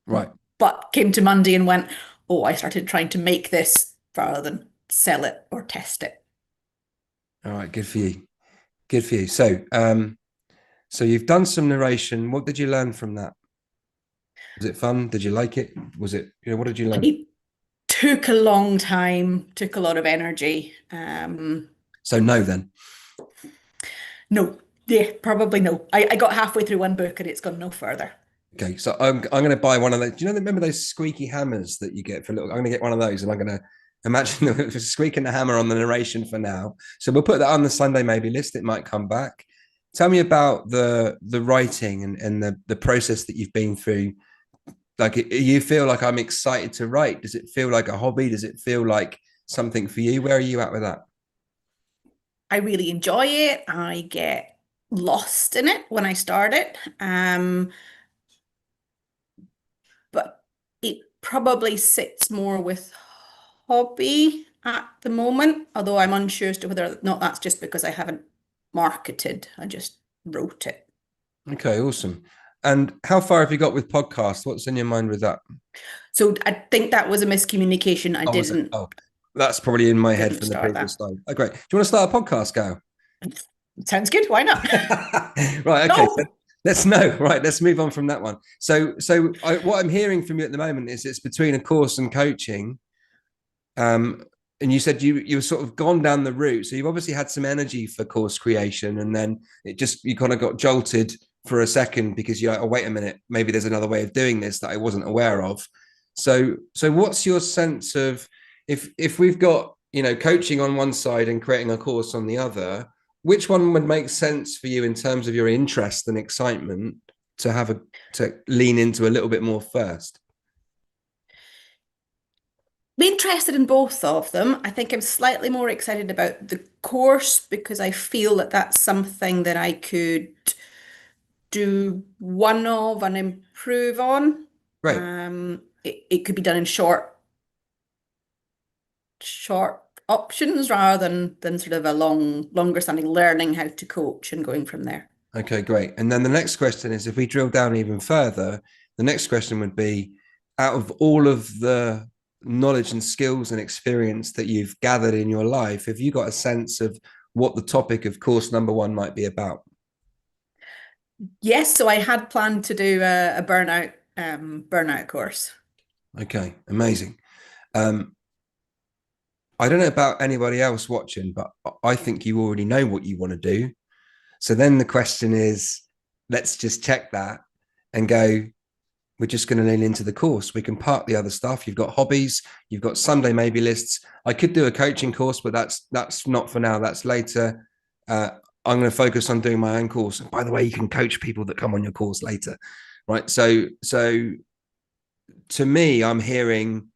Right. But came to Monday and went, oh, I started trying to make this rather than sell it or test it. All right. Good for you. Good for you. So you've done some narration. What did you learn from that? Was it fun? Did you like it? Was it, what did you learn? It took a long time, took a lot of energy. So no, then. No, yeah, probably no. I got halfway through one book and it's gone no further. Okay, so I'm going to buy one of those. Do you know? Remember those squeaky hammers that you get for little? I'm going to get one of those, and I'm going to imagine the squeaking the hammer on the narration for now. So we'll put that on the Sunday maybe list. It might come back. Tell me about the writing and the process that you've been through. Like, you feel like I'm excited to write? Does it feel like a hobby? Does it feel like something for you? Where are you at with that? I really enjoy it. I get lost in it when I start it. But it probably sits more with hobby at the moment, although I'm unsure as to whether or not that's just because I haven't marketed. I just wrote it. Okay, awesome. And how far have you got with podcasts? What's in your mind with that? So I think that was a miscommunication. I Oh, was it? didn't Oh, that's probably in my head didn't from the start previous that. slide. Oh, great. Do you want to start a podcast, Gal? Sounds good. Why not? Right. Okay. So No. let's know. Right. Let's move on from that one. What I'm hearing from you at the moment is it's between a course and coaching. Um, and you said you've sort of gone down the route. So you've obviously had some energy for course creation, and then you kind of got jolted for a second because you're like, oh, wait a minute, maybe there's another way of doing this that I wasn't aware of. So what's your sense of, if we've got, coaching on one side and creating a course on the other, which one would make sense for you in terms of your interest and excitement to lean into a little bit more first? I'm interested in both of them. I think I'm slightly more excited about the course because I feel that that's something that I could do one of and improve on. Great. It could be done in short options rather than sort of a longer standing learning how to coach and going from there. Okay, great. And then the next question is, if we drill down even further, the next question would be, out of all of the knowledge and skills and experience that you've gathered in your life, have you got a sense of what the topic of course number one might be about? Yes, so I had planned to do a burnout course. Okay, amazing. Um, I don't know about anybody else watching, but I think you already know what you want to do. So then the question is, let's just check that and go, we're just going to lean into the course. We can park the other stuff. You've got hobbies, you've got Sunday maybe lists. I could do a coaching course, but that's not for now. That's later. I'm going to focus on doing my own course. And by the way, you can coach people that come on your course later, right? So to me, I'm hearing,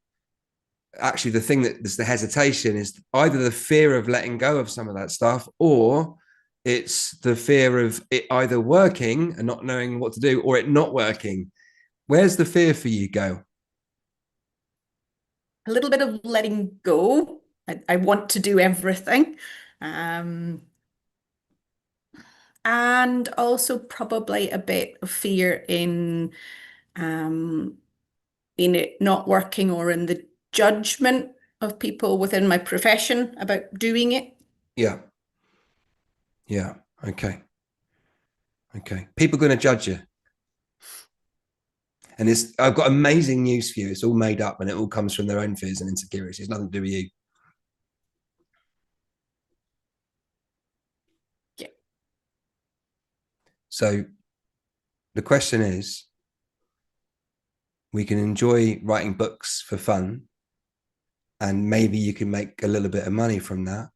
actually the thing that is the hesitation is either the fear of letting go of some of that stuff, or it's the fear of it either working and not knowing what to do, or it not working. Where's the fear for you, go? A little bit of letting go. I want to do everything. Um, and also probably a bit of fear um, in it not working or in the judgment of people within my profession about doing it. Yeah. Yeah. Okay. Okay. People are going to judge you. And I've got amazing news for you. It's all made up and it all comes from their own fears and insecurities. It's nothing to do with you. Yeah. So the question is, we can enjoy writing books for fun and maybe you can make a little bit of money from that.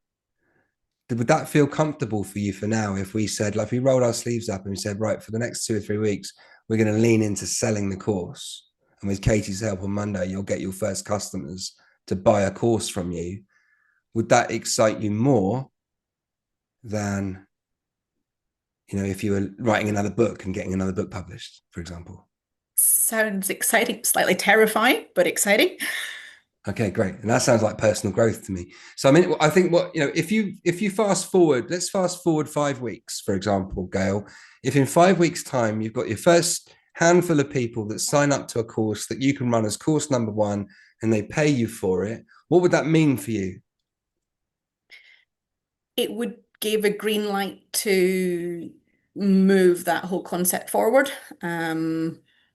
Would that feel comfortable for you for now? If we said, like, if we rolled our sleeves up and we said, right, for the next 2 or 3 weeks, we're going to lean into selling the course. And with Katie's help on Monday, you'll get your first customers to buy a course from you. Would that excite you more than, if you were writing another book and getting another book published, for example? Sounds exciting, slightly terrifying, but exciting. Okay, great. And that sounds like personal growth to me. So, I mean, I think if you fast forward, let's fast forward 5 weeks, for example, Gail. If in 5 weeks' time you've got your first handful of people that sign up to a course that you can run as course number one and they pay you for it, what would that mean for you? It would give a green light to move that whole concept forward.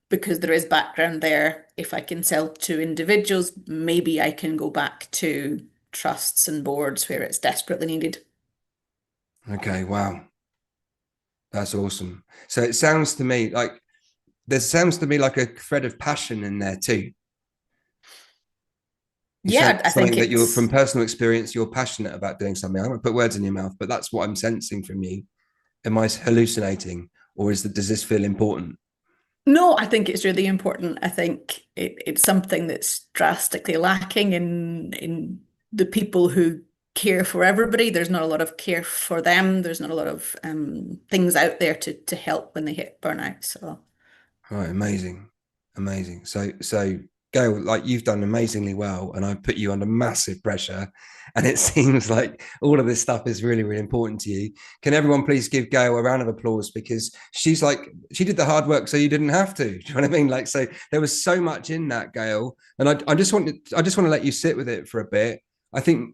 Because there is background there. If I can sell to individuals, maybe I can go back to trusts and boards where it's desperately needed. Okay, wow. That's awesome. So it sounds to me like there sounds to me like a thread of passion in there too. You said Yeah, I think something that you're from it's personal experience, you're passionate about doing something. I'm gonna put words in your mouth, but that's what I'm sensing from you. Am I hallucinating, or does this feel important? no, I think it's really important. I think it's something that's drastically lacking in the people who care for everybody. There's not a lot of care for them. There's not a lot of things out there to help when they hit burnout. So All right, amazing, amazing. So Gail, like you've done amazingly well, and I've put you under massive pressure, and it seems like all of this stuff is really, really important to you. Can everyone please give Gail a round of applause because she did the hard work, so you didn't have to. Do you know what I mean? Like, so there was so much in that, Gail, and I just want to let you sit with it for a bit. I think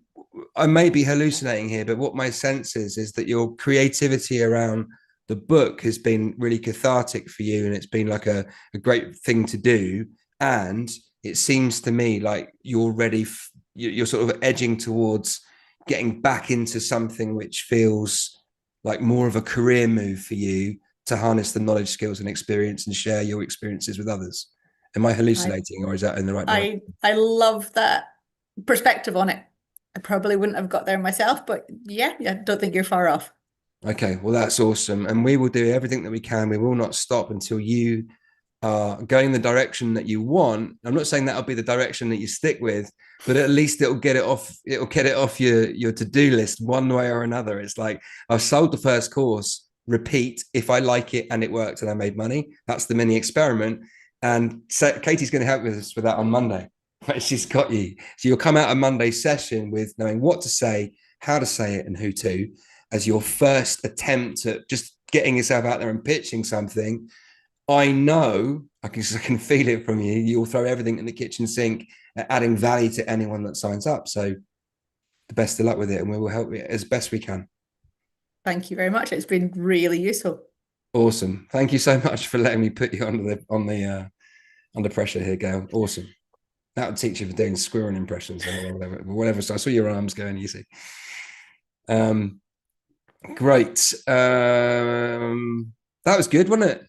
I may be hallucinating here, but what my sense is that your creativity around the book has been really cathartic for you, and it's been like a great thing to do. And it seems to me like you're ready, you're sort of edging towards getting back into something which feels like more of a career move for you to harness the knowledge, skills, and experience and share your experiences with others. Am I I hallucinating, or is that in the right direction? I love that perspective on it. I probably wouldn't have got there myself, but yeah, don't think you're far off. Okay, well, that's awesome. And we will do everything that we can. We will not stop until you are going the direction that you want. I'm not saying that'll be the direction that you stick with, but at least it'll get it off your to-do list one way or another. It's like, I've sold the first course, repeat if I like it and it worked and I made money. That's the mini experiment. And so Katie's going to help us with that on Monday. She's got you. So you'll come out of Monday's session with knowing what to say, how to say it, and who to, as your first attempt at just getting yourself out there and pitching something. I know I can feel it from you. You'll throw everything in the kitchen sink, adding value to anyone that signs up. So the best of luck with it, and we will help you as best we can. Thank you very much. It's been really useful. Awesome. Thank you so much for letting me put you under pressure here, Gail. Awesome. That would teach you for doing squirrel impressions or whatever. So I saw your arms going easy. Great. That was good, wasn't it?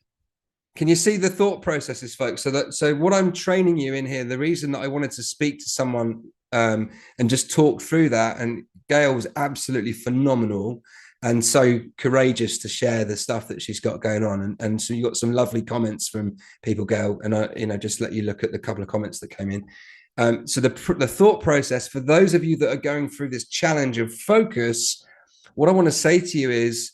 Can you see the thought processes, folks? So what I'm training you in here, the reason that I wanted to speak to someone and just talk through that, and Gail was absolutely phenomenal and so courageous to share the stuff that she's got going on. And so you got some lovely comments from people, Gail, and I just let you look at the couple of comments that came in. So the thought process for those of you that are going through this challenge of focus, what I want to say to you is,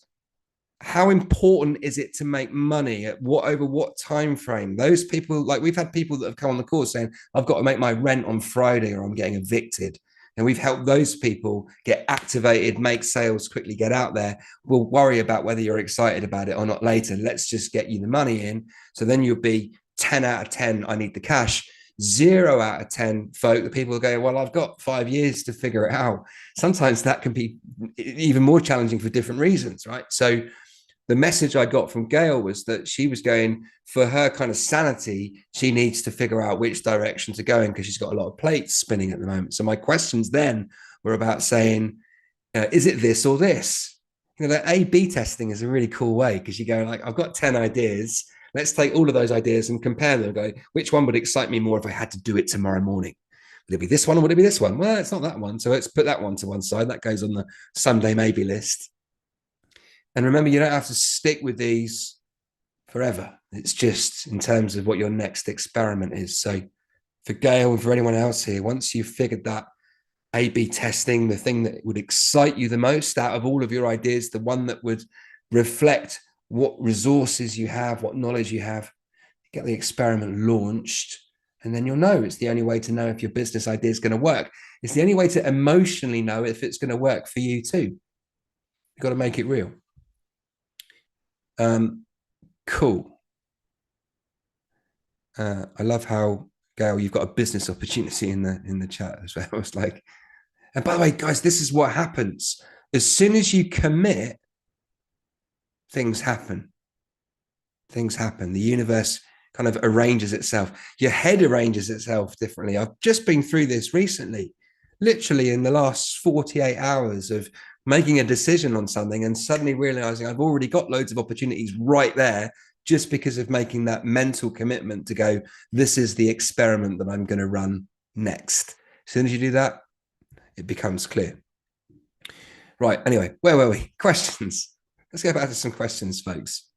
how important is it to make money over what time frame? Those people, like we've had people that have come on the course saying, I've got to make my rent on Friday or I'm getting evicted. And we've helped those people get activated, make sales, quickly get out there. We'll worry about whether you're excited about it or not later. Let's just get you the money in. So then you'll be 10 out of 10, I need the cash. 0 out of 10 folk, the people go, well, I've got 5 years to figure it out. Sometimes that can be even more challenging for different reasons, right? So the message I got from Gail was that she was going, for her kind of sanity, she needs to figure out which direction to go in because she's got a lot of plates spinning at the moment. So my questions then were about saying, is it this or this? That A/B testing is a really cool way because you go like, I've got 10 ideas. Let's take all of those ideas and compare them and go, which one would excite me more if I had to do it tomorrow morning? Would it be this one or would it be this one? Well, it's not that one. So let's put that one to one side. That goes on the someday maybe list. And remember, you don't have to stick with these forever. It's just in terms of what your next experiment is. So for Gail and for anyone else here, once you've figured that A/B testing, the thing that would excite you the most out of all of your ideas, the one that would reflect what resources you have, what knowledge you have, get the experiment launched, and then you'll know. It's the only way to know if your business idea is going to work. It's the only way to emotionally know if it's going to work for you too. You've got to make it real. Cool. I love how, Gail, you've got a business opportunity in the chat as well. It's like, and by the way, guys, this is what happens. As soon as you commit, things happen. Things happen. The universe kind of arranges itself. Your head arranges itself differently. I've just been through this recently, literally in the last 48 hours of making a decision on something and suddenly realizing I've already got loads of opportunities right there just because of making that mental commitment to go, this is the experiment that I'm going to run next. As soon as you do that, it becomes clear. Right. Anyway, where were we? Questions. Let's go back to some questions, folks.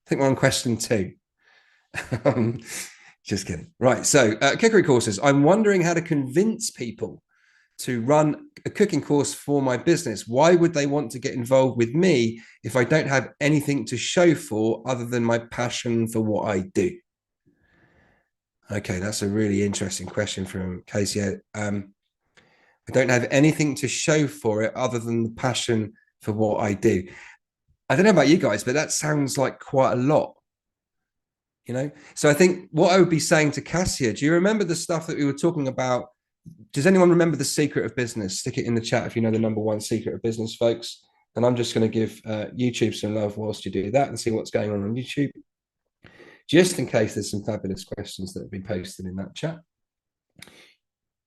I think we're on question 2. Just kidding. Right. So cookery courses. I'm wondering how to convince people to run a cooking course for my business. Why would they want to get involved with me if I don't have anything to show for other than my passion for what I do? Okay, that's a really interesting question from Casey. I don't have anything to show for it other than the passion for what I do. I don't know about you guys, but that sounds like quite a lot. So I think what I would be saying to Cassia, do you remember the stuff that we were talking about? Does anyone remember the secret of business? Stick it in the chat if you know the number 1 secret of business, folks. And I'm just going to give YouTube some love whilst you do that and see what's going on YouTube, just in case there's some fabulous questions that have been posted in that chat.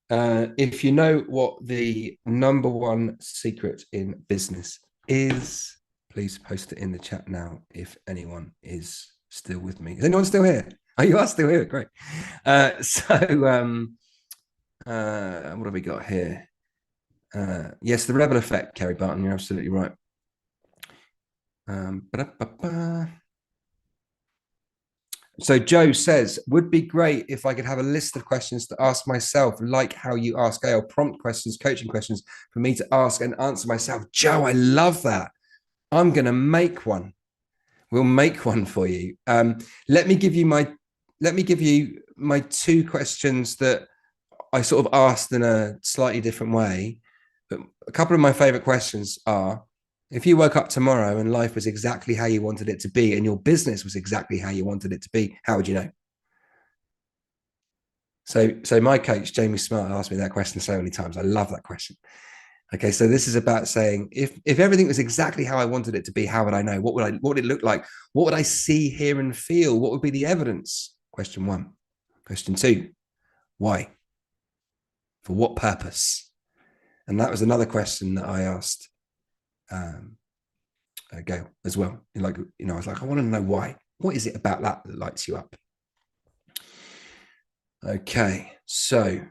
If you know what the number 1 secret in business is, please post it in the chat now if anyone is still with me. Is anyone still here? Oh, you are still here. Great. What have we got here? Yes, the rebel effect, Kerry Barton. You're absolutely right. So Joe says, would be great if I could have a list of questions to ask myself, like how you ask Gail, prompt questions, coaching questions for me to ask and answer myself. Joe, I love that. I'm going to make one. We'll make one for you. Let me give you my 2 questions that I sort of asked in a slightly different way. But a couple of my favorite questions are, if you woke up tomorrow and life was exactly how you wanted it to be and your business was exactly how you wanted it to be, how would you know? So my coach, Jamie Smart, asked me that question so many times. I love that question. Okay, so this is about saying, if everything was exactly how I wanted it to be, how would I know? What would it look like? What would I see, hear, and feel? What would be the evidence? Question 1. Question 2, why? For what purpose? And that was another question that I asked Gail as well. I was like, I want to know why. What is it about that lights you up? Okay, so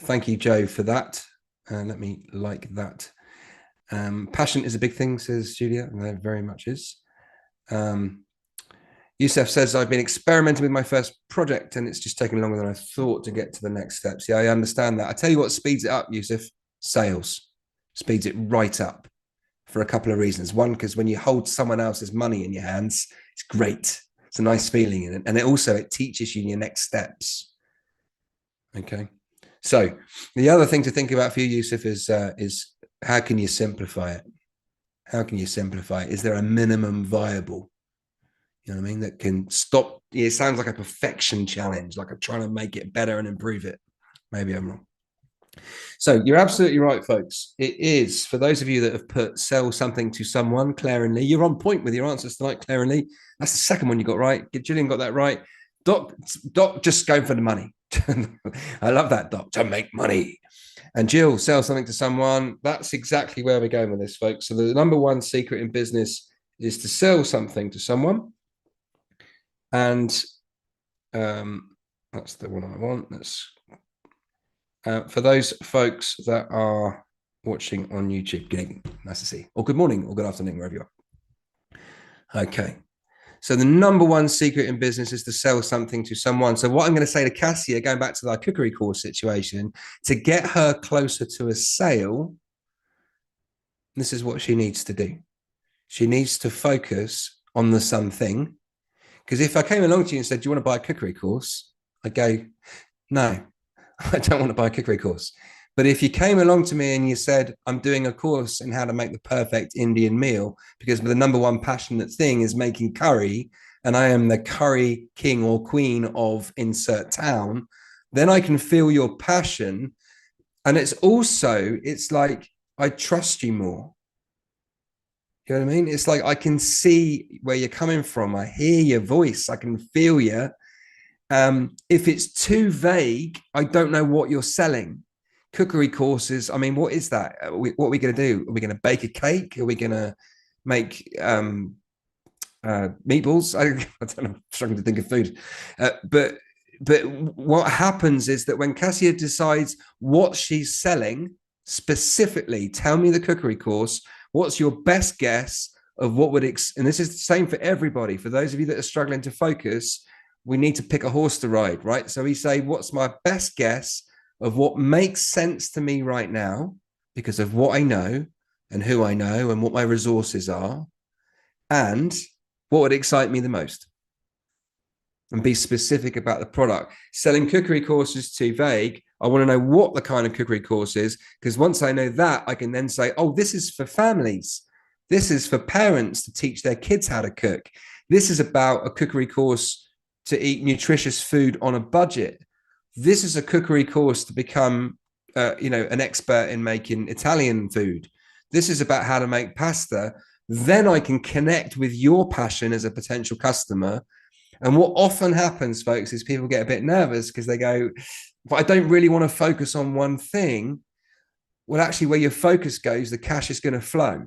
thank you, Joe, for that. Let me like that. Passion is a big thing, says Julia, and there very much is. Youssef says, I've been experimenting with my first project and it's just taking longer than I thought to get to the next steps. Yeah, I understand that. I tell you what speeds it up, Youssef, sales. Speeds it right up for a couple of reasons. One, because when you hold someone else's money in your hands, it's great. It's a nice feeling in it. And it teaches you your next steps. Okay. So the other thing to think about for you, Youssef, is how can you simplify it? How can you simplify it? Is there a minimum viable? You know what I mean? That can stop. It sounds like a perfection challenge, like I'm trying to make it better and improve it. Maybe I'm wrong. So you're absolutely right, folks. It is, for those of you that have put sell something to someone, Claire and Lee, you're on point with your answers tonight, Claire and Lee. That's the second one you got right. Gillian got that right. Doc just going for the money. I love that, Doc, to make money. And Jill, sell something to someone. That's exactly where we're going with this, folks. So the number 1 secret in business is to sell something to someone. And that's the one I want. For those folks that are watching on YouTube, good evening, nice to see you, or good morning, or good afternoon, wherever you are. Okay. So the number one secret in business is to sell something to someone. So what I'm going to say to Cassia, going back to our cookery course situation, to get her closer to a sale, this is what she needs to do. She needs to focus on the something. Because if I came along to you and said, do you want to buy a cookery course? I'd go, no, I don't want to buy a cookery course. But if you came along to me and you said, I'm doing a course in how to make the perfect Indian meal, because the number one passionate thing is making curry, and I am the curry king or queen of insert town, then I can feel your passion. And it's like, I trust you more. You know what I mean? It's like I can see where you're coming from. I hear your voice. I can feel you. If it's too vague, I don't know what you're selling. Cookery courses, I mean, what is that? What are we going to do? Are we going to bake a cake? Are we going to make meatballs? I don't know. I'm struggling to think of food. But what happens is that when Cassia decides what she's selling, specifically, tell me the cookery course. What's your best guess of what would, and this is the same for everybody. For those of you that are struggling to focus, we need to pick a horse to ride, right? So we say, what's my best guess of what makes sense to me right now because of what I know and who I know and what my resources are, and what would excite me the most? And be specific about the product. Selling cookery courses too vague. I want to know what the kind of cookery course is, because once I know that, I can then say, oh, this is for families. This is for parents to teach their kids how to cook. This is about a cookery course to eat nutritious food on a budget. This is a cookery course to become, an expert in making Italian food. This is about how to make pasta. Then I can connect with your passion as a potential customer. And what often happens, folks, is people get a bit nervous because they go, but I don't really want to focus on one thing. Well, actually, where your focus goes, the cash is going to flow.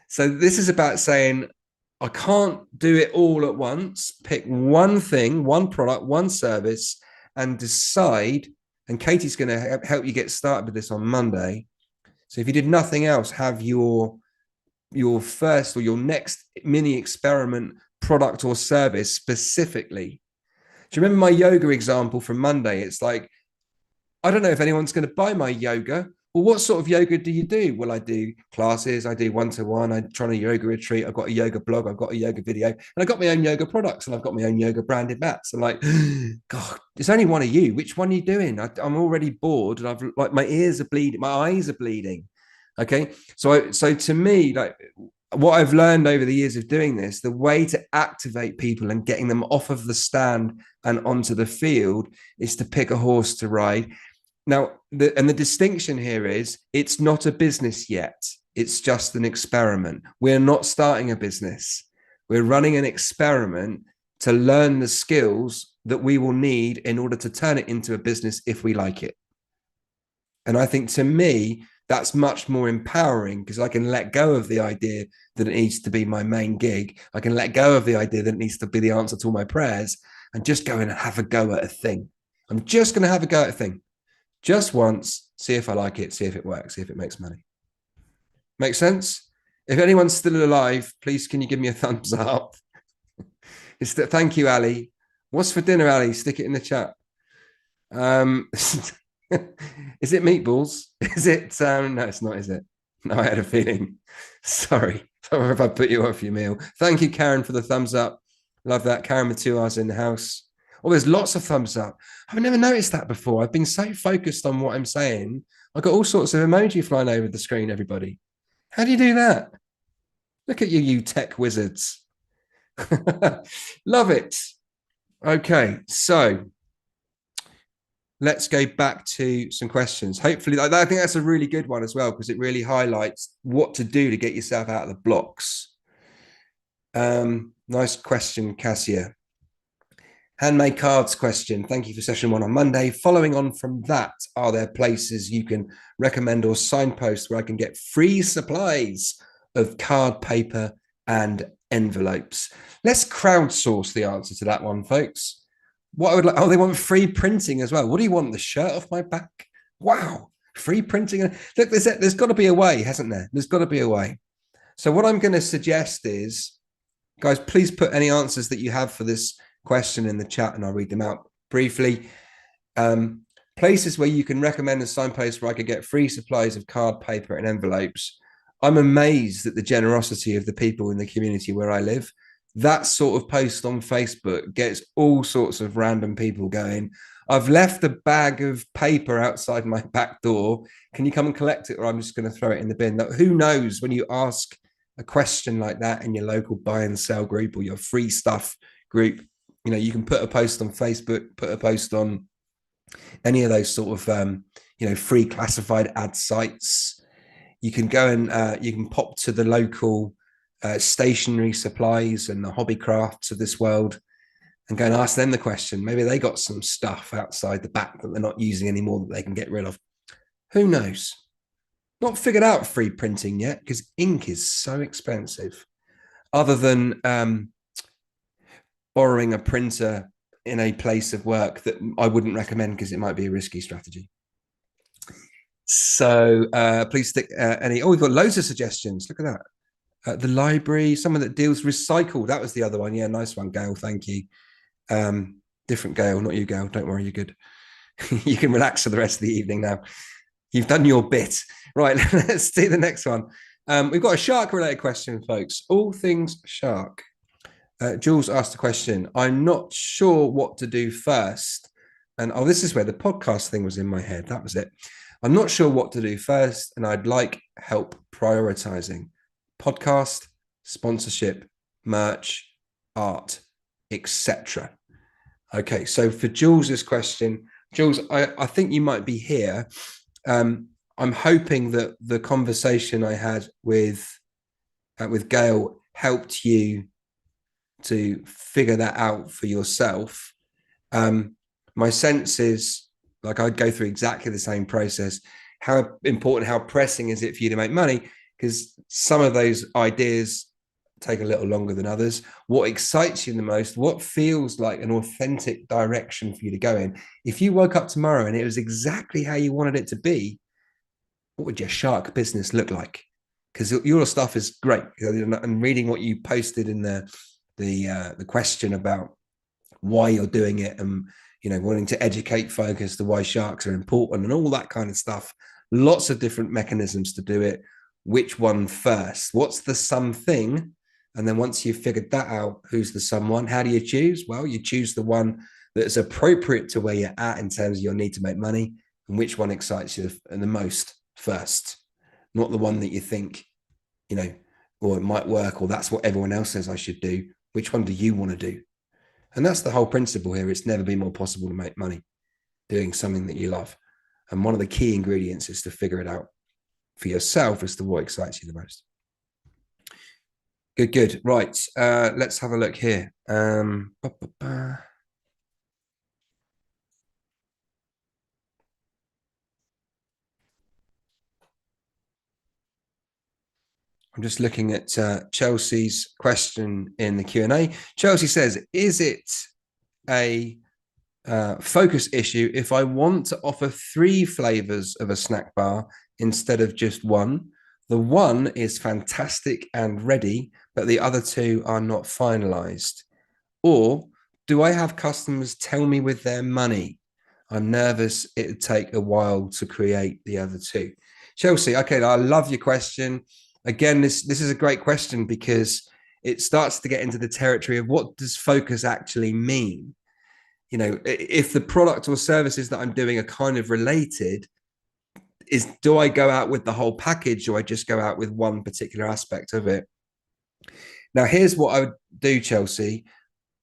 So this is about saying, I can't do it all at once. Pick one thing, one product, one service, and decide. And Katie's going to help you get started with this on Monday. So if you did nothing else, have your first or your next mini experiment product or service specifically. Do you remember my yoga example from Monday? It's like, I don't know if anyone's going to buy my yoga. Well, what sort of yoga do you do? Well, I do classes, I do one-to-one, I try a yoga retreat, I've got a yoga blog, I've got a yoga video, and I've got my own yoga products, and I've got my own yoga branded mats. I'm like, God, there's only one of you. Which one are you doing? I'm already bored, and I've like my ears are bleeding, my eyes are bleeding. Okay, so to me, like what I've learned over the years of doing this, the way to activate people and getting them off of the stand and onto the field is to pick a horse to ride. Now, the distinction here is it's not a business yet. It's just an experiment. We're not starting a business. We're running an experiment to learn the skills that we will need in order to turn it into a business if we like it. And I think to me, that's much more empowering because I can let go of the idea that it needs to be my main gig. I can let go of the idea that it needs to be the answer to all my prayers and just go and have a go at a thing. I'm just going to have a go at a thing. Just once, see if I like it, see if it works, see if it makes money. Make sense? If anyone's still alive, please can you give me a thumbs up? Thank you, Ali. What's for dinner, Ali? Stick it in the chat. Is it meatballs? Is it? No, it's not, is it? No, I had a feeling. Sorry if I put you off your meal. Thank you, Karen, for the thumbs up. Love that. Karen with 2 hours in the house. Oh, there's lots of thumbs up. I've never noticed that before. I've been so focused on what I'm saying. I've got all sorts of emoji flying over the screen, everybody. How do you do that? Look at you, you tech wizards. Love it. Okay, so let's go back to some questions. Hopefully, I think that's a really good one as well, because it really highlights what to do to get yourself out of the blocks. Nice question, Cassia. Handmade cards question. Thank you for session 1 on Monday. Following on from that, are there places you can recommend or signpost where I can get free supplies of card paper and envelopes? Let's crowdsource the answer to that one, folks. What I would like, oh, they want free printing as well. What do you want? The shirt off my back? Wow, free printing. Look, there's got to be a way, hasn't there? There's got to be a way. So what I'm going to suggest is, guys, please put any answers that you have for this question in the chat and I'll read them out briefly. Places where you can recommend a signpost where I could get free supplies of card, paper, and envelopes. I'm amazed at the generosity of the people in the community where I live. That sort of post on Facebook gets all sorts of random people going, I've left a bag of paper outside my back door. Can you come and collect it? Or I'm just going to throw it in the bin. Now, who knows, when you ask a question like that in your local buy and sell group or your free stuff group, you know, you can put a post on Facebook, put a post on any of those sort of, free classified ad sites. You can go and you can pop to the local stationery supplies and the hobby crafts of this world and go and ask them the question. Maybe they got some stuff outside the back that they're not using anymore that they can get rid of. Who knows? Not figured out free printing yet because ink is so expensive. Other than borrowing a printer in a place of work that I wouldn't recommend because it might be a risky strategy. So please stick any. Oh, we've got loads of suggestions. Look at that. The library, someone that deals recycle. That was the other one. Yeah, nice one, Gail. Thank you. Different Gail, not you, Gail. Don't worry, you're good. You can relax for the rest of the evening now. You've done your bit. Right, let's do the next one. We've got a shark-related question, folks. All things shark. Jules asked a question. I'm not sure what to do first. And this is where the podcast thing was in my head. That was it. I'm not sure what to do first, and I'd like help prioritizing podcast, sponsorship, merch, art, etc. Okay, so for Jules's question, Jules, I think you might be here. I'm hoping that the conversation I had with Gail helped you to figure that out for yourself. My sense is, like, I'd go through exactly the same process. How important, how pressing is it for you to make money? Because some of those ideas take a little longer than others. What excites you the most? What feels like an authentic direction for you to go in? If you woke up tomorrow and it was exactly how you wanted it to be, what would your shark business look like? Because your stuff is great. And reading what you posted in the question about why you're doing it and wanting to educate folk as to why sharks are important and all that kind of stuff. Lots of different mechanisms to do it. Which one first? What's the something? And then once you've figured that out, who's the someone? How do you choose? Well, you choose the one that's appropriate to where you're at in terms of your need to make money, and which one excites you the most first, not the one that you think, or it might work, or that's what everyone else says I should do. Which one do you want to do? And that's the whole principle here. It's never been more possible to make money doing something that you love. And one of the key ingredients is to figure it out for yourself as to what excites you the most. Good. Right. Let's have a look here. I'm just looking at Chelsea's question in the Q&A. Chelsea says, is it a focus issue if I want to offer 3 flavors of a snack bar instead of just one? The one is fantastic and ready, but the other 2 are not finalized. Or do I have customers tell me with their money? I'm nervous it'd take a while to create the other 2. Chelsea, okay, I love your question. Again, this is a great question because it starts to get into the territory of what does focus actually mean? If the product or services that I'm doing are kind of related, do I go out with the whole package or I just go out with one particular aspect of it? Now, here's what I would do, Chelsea.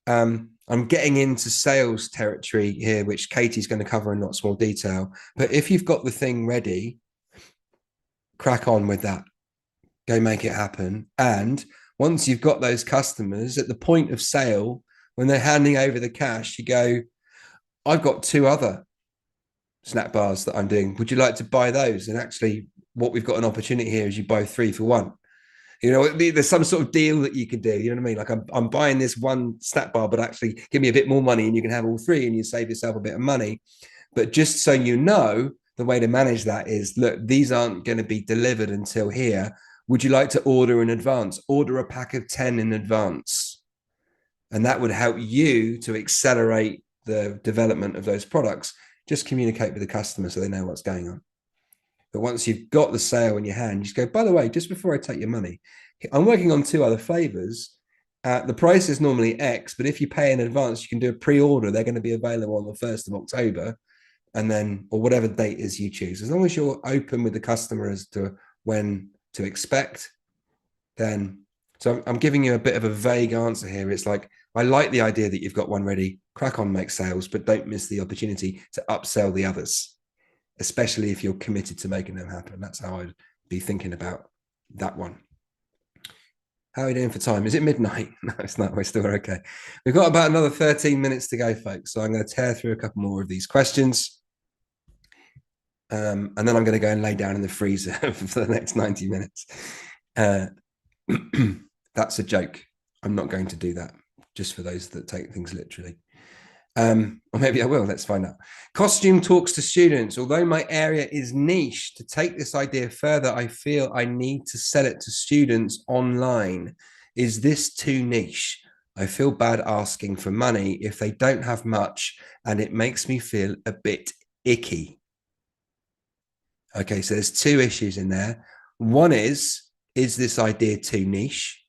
I'm getting into sales territory here, which Katie's going to cover in lots more detail. But if you've got the thing ready, crack on with that. Go make it happen. And once you've got those customers at the point of sale, when they're handing over the cash, you go, I've got 2 other snack bars that I'm doing. Would you like to buy those? And actually, what we've got an opportunity here is you buy 3 for 1. There's some sort of deal that you can do. You know what I mean? Like I'm buying this one snack bar, but actually give me a bit more money and you can have all 3 and you save yourself a bit of money. But just so you know, the way to manage that is, look, these aren't going to be delivered until here. Would you like to order in advance? Order a pack of 10 in advance. And that would help you to accelerate the development of those products. Just communicate with the customer so they know what's going on. But once you've got the sale in your hand, you just go, by the way, just before I take your money, I'm working on 2 other favors. The price is normally X, but if you pay in advance, you can do a pre-order. They're going to be available on the 1st of October, and then, or whatever date is you choose. As long as you're open with the customer as to when to expect, then, so I'm giving you a bit of a vague answer here. It's like, I like the idea that you've got one ready, crack on, make sales, but don't miss the opportunity to upsell the others, especially if you're committed to making them happen. That's how I'd be thinking about that one. How are we doing for time? Is it midnight? No, it's not. We're still okay. We've got about another 13 minutes to go, folks. So I'm going to tear through a couple more of these questions. And then I'm going to go and lay down in the freezer for the next 90 minutes. That's a joke. I'm not going to do that, just for those that take things literally. Or maybe I will. Let's find out. Costume talks to students. Although my area is niche, to take this idea further, I feel I need to sell it to students online. Is this too niche? I feel bad asking for money if they don't have much, and it makes me feel a bit icky. Okay, so there's 2 issues in there. One is this idea too niche?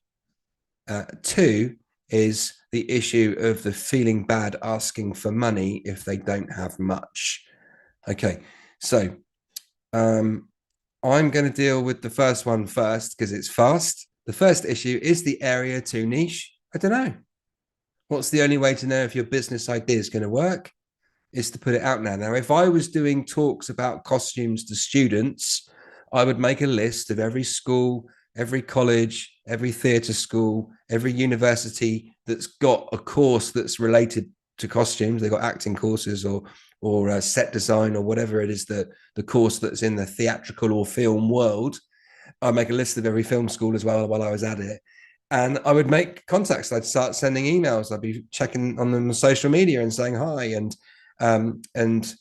2 is the issue of the feeling bad asking for money if they don't have much. Okay, so I'm going to deal with the first one first because it's fast. The first issue is the area too niche. I don't know. What's the only way to know if your business idea is going to work? Is to put it out now. Now, if I was doing talks about costumes to students, I would make a list of every school, every college, every theatre school, every university that's got a course that's related to costumes. They've got acting courses or set design or whatever it is, the course that's in the theatrical or film world. I'd make a list of every film school as well while I was at it. And I would make contacts. I'd start sending emails. I'd be checking on them on social media and saying hi. And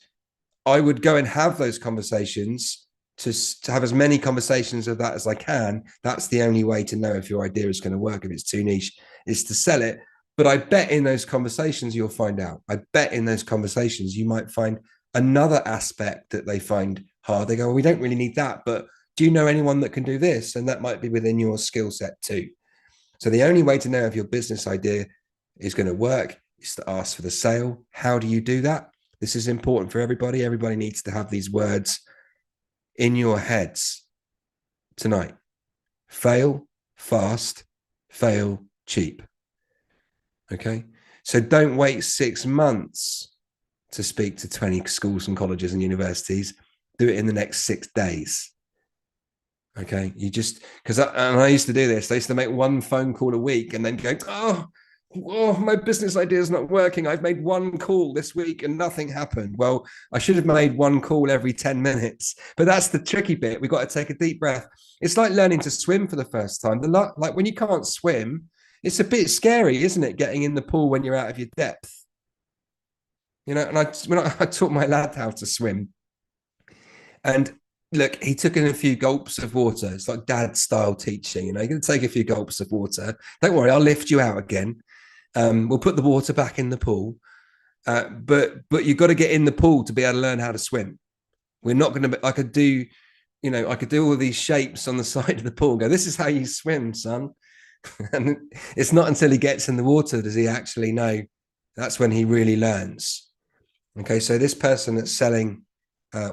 I would go and have those conversations to have as many conversations of that as I can. That's the only way to know if your idea is going to work. If it's too niche, is to sell it. But I bet in those conversations, you'll find out. I bet in those conversations, you might find another aspect that they find hard. They go, well, we don't really need that, but do you know anyone that can do this? And that might be within your skill set too. So the only way to know if your business idea is going to work is to ask for the sale. How do you do that? This is important for everybody. Everybody needs to have these words in your heads tonight. Fail fast, fail cheap. Okay. So don't wait 6 months to speak to 20 schools and colleges and universities. Do it in the next 6 days. Okay. You just, because I used to do this. I used to make 1 phone call a week and then go, oh, my business idea is not working. I've made 1 call this week and nothing happened. Well, I should have made 1 call every 10 minutes. But that's the tricky bit. We've got to take a deep breath. It's like learning to swim for the first time. Like when you can't swim, it's a bit scary, isn't it? Getting in the pool when you're out of your depth. You know, and when I taught my lad how to swim, and look, he took in a few gulps of water. It's like dad style teaching. You know, you're going to take a few gulps of water. Don't worry, I'll lift you out again. We'll put the water back in the pool. But you've got to get in the pool to be able to learn how to swim. We're not going to, I could do all these shapes on the side of the pool. Go, this is how you swim, son. And it's not until he gets in the water does he actually know. That's when he really learns. Okay, so this person that's selling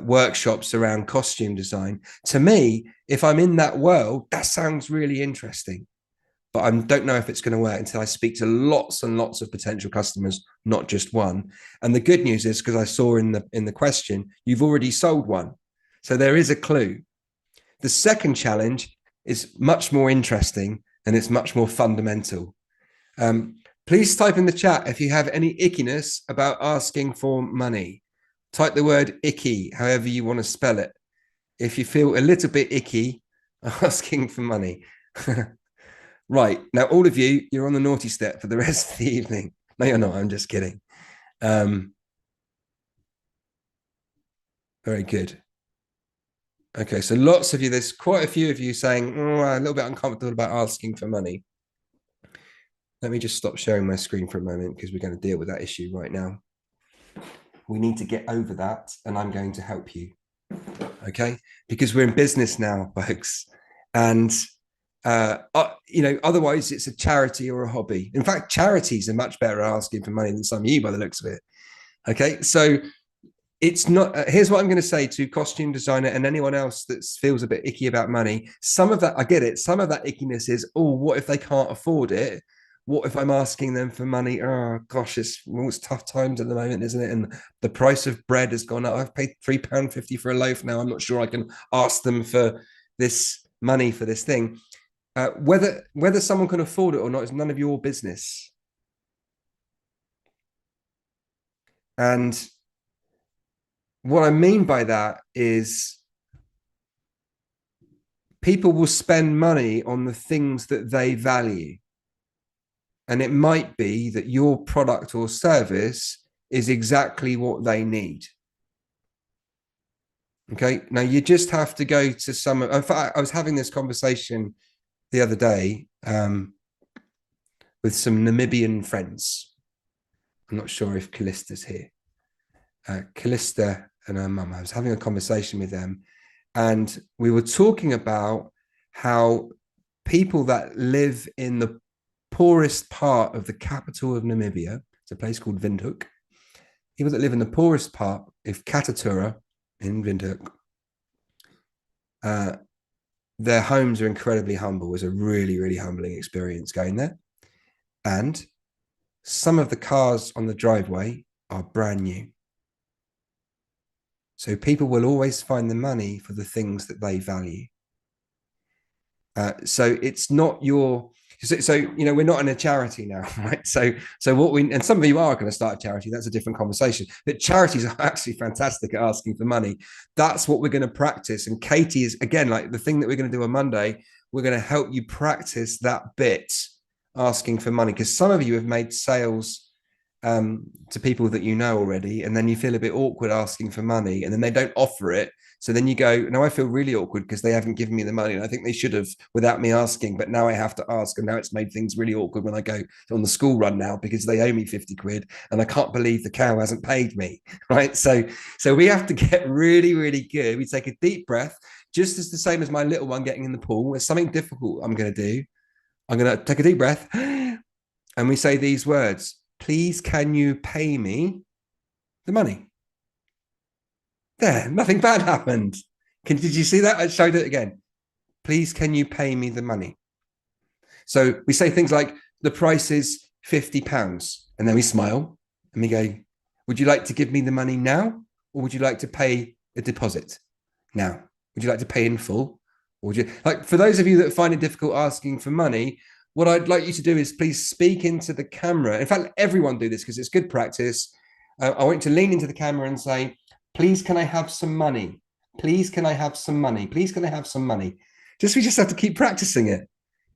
workshops around costume design, to me, if I'm in that world, that sounds really interesting. But I don't know if it's going to work until I speak to lots and lots of potential customers, not just one. And the good news is, because I saw in the question, you've already sold one. So there is a clue. The second challenge is much more interesting and it's much more fundamental. Please type in the chat if you have any ickiness about asking for money. Type the word icky, however you want to spell it. If you feel a little bit icky asking for money. Right. Now, all of you, you're on the naughty step for the rest of the evening. No, you're not. I'm just kidding. Very good. Okay, so lots of you, there's quite a few of you saying, oh, I'm a little bit uncomfortable about asking for money. Let me just stop sharing my screen for a moment because we're going to deal with that issue right now. We need to get over that, and I'm going to help you. Okay, because we're in business now, folks, and otherwise it's a charity or a hobby. In fact, charities are much better at asking for money than some of you by the looks of it. Okay, so it's not, here's what I'm going to say to costume designer and anyone else that feels a bit icky about money. Some of that, I get it. Some of that ickiness is, oh, what if they can't afford it? What if I'm asking them for money? Oh gosh, it's tough times at the moment, isn't it? And the price of bread has gone up. I've paid £3.50 for a loaf now. I'm not sure I can ask them for this money for this thing. Whether someone can afford it or not is none of your business. And what I mean by that is people will spend money on the things that they value. And it might be that your product or service is exactly what they need. Okay. Now you just have to go to some. In fact, I was having this conversation the other day with some Namibian friends. I'm not sure if Callista's here. Callista and her mum. I was having a conversation with them, and we were talking about how people that live in the poorest part of the capital of Namibia, it's a place called Windhoek, people that live in the poorest part of Katatura in Windhoek, their homes are incredibly humble. It was a really, really humbling experience going there. And some of the cars on the driveway are brand new. So people will always find the money for the things that they value. So it's not your, we're not in a charity now, right? So what we, and some of you are going to start a charity, that's a different conversation, but charities are actually fantastic at asking for money. That's what we're going to practice. And Katie is, again, like the thing that we're going to do on Monday, we're going to help you practice that bit, asking for money, because some of you have made sales to people that you know already, and then you feel a bit awkward asking for money, and then they don't offer it. So then you go, no, I feel really awkward because they haven't given me the money. And I think they should have without me asking, but now I have to ask. And now it's made things really awkward when I go on the school run now because they owe me 50 quid and I can't believe the cow hasn't paid me. Right. So we have to get really, really good. We take a deep breath, just as the same as my little one getting in the pool. There's something difficult I'm going to do. I'm going to take a deep breath and we say these words: please, can you pay me the money? There, nothing bad happened. Did you see that? I showed it again. Please, can you pay me the money? So we say things like, the price is £50. And then we smile and we go, would you like to give me the money now? Or would you like to pay a deposit now? Would you like to pay in full? Or would you, like, for those of you that find it difficult asking for money, what I'd like you to do is please speak into the camera. In fact, everyone do this because it's good practice. I want you to lean into the camera and say, please, can I have some money? Please, can I have some money? Please, can I have some money? We just have to keep practicing it.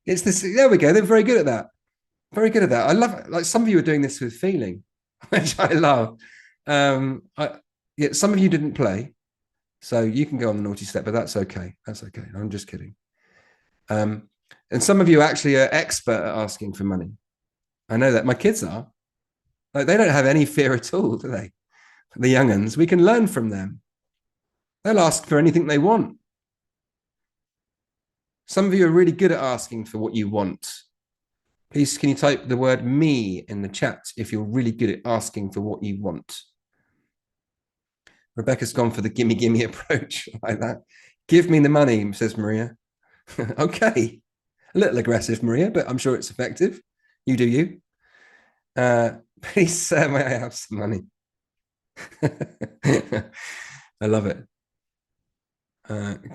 It's this. There we go. They're very good at that. Very good at that. I love it. Like some of you are doing this with feeling, which I love. Yeah, some of you didn't play, so you can go on the naughty step, but that's okay. That's okay. I'm just kidding. And some of you actually are expert at asking for money. I know that my kids are. Like they don't have any fear at all, do they? The young uns, we can learn from them. They'll ask for anything they want. Some of you are really good at asking for what you want. Please, can you type the word me in the chat if you're really good at asking for what you want? Rebecca's gone for the gimme approach like that. Give me the money, says Maria. Okay. A little aggressive, Maria, but I'm sure it's effective. You do you. Please, sir, may I have some money? I love it.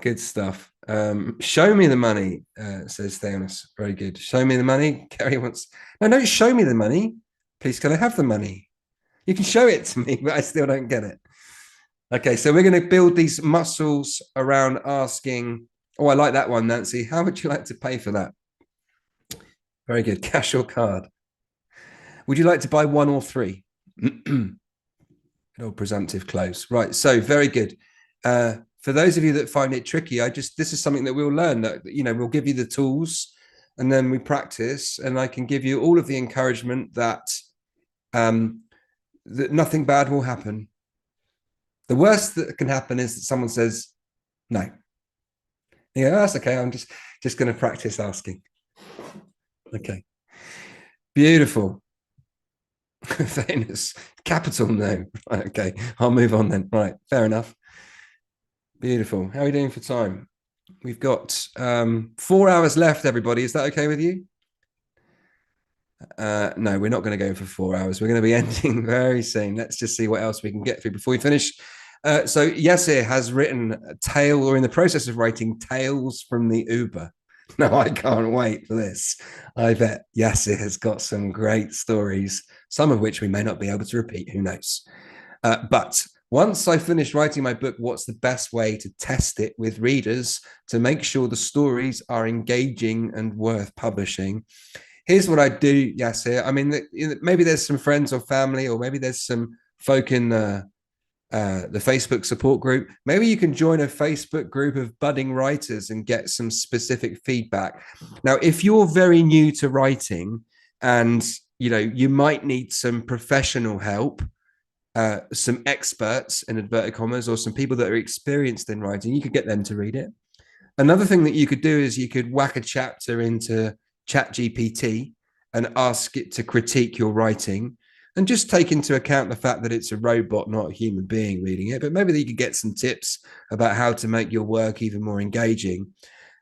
Good stuff. Show me the money, says Theonis. Very good. Show me the money. Carrie wants, no, don't show me the money. Please, can I have the money? You can show it to me, but I still don't get it. Okay, so we're going to build these muscles around asking. Oh, I like that one, Nancy. How would you like to pay for that? Very good. Cash or card? Would you like to buy 1 or 3? Good old presumptive close. Right. So very good. For those of you that find it tricky, this is something that we'll learn, that, you know, we'll give you the tools and then we practice, and I can give you all of the encouragement that that nothing bad will happen. The worst that can happen is that someone says no. Yeah, that's okay. I'm just going to practice asking. Okay. Beautiful. Famous. Capital no. Right, okay. I'll move on then. Right. Fair enough. Beautiful. How are we doing for time? We've got 4 hours left, everybody. Is that okay with you? No, we're not going to go for 4 hours. We're going to be ending very soon. Let's just see what else we can get through before we finish. So Yasir has written tale, or in the process of writing, Tales from the Uber. No, I can't wait for this. I bet Yasir has got some great stories, some of which we may not be able to repeat. Who knows? But once I finish writing my book, what's the best way to test it with readers to make sure the stories are engaging and worth publishing? Here's what I do, Yasir. I mean, maybe there's some friends or family, or maybe there's some folk in the Facebook support group. Maybe you can join a Facebook group of budding writers and get some specific feedback. Now, if you're very new to writing and, you know, you might need some professional help, some experts in inverted commas, or some people that are experienced in writing, you could get them to read it. Another thing that you could do is you could whack a chapter into ChatGPT and ask it to critique your writing, and just take into account the fact that it's a robot, not a human being reading it. But maybe you could get some tips about how to make your work even more engaging.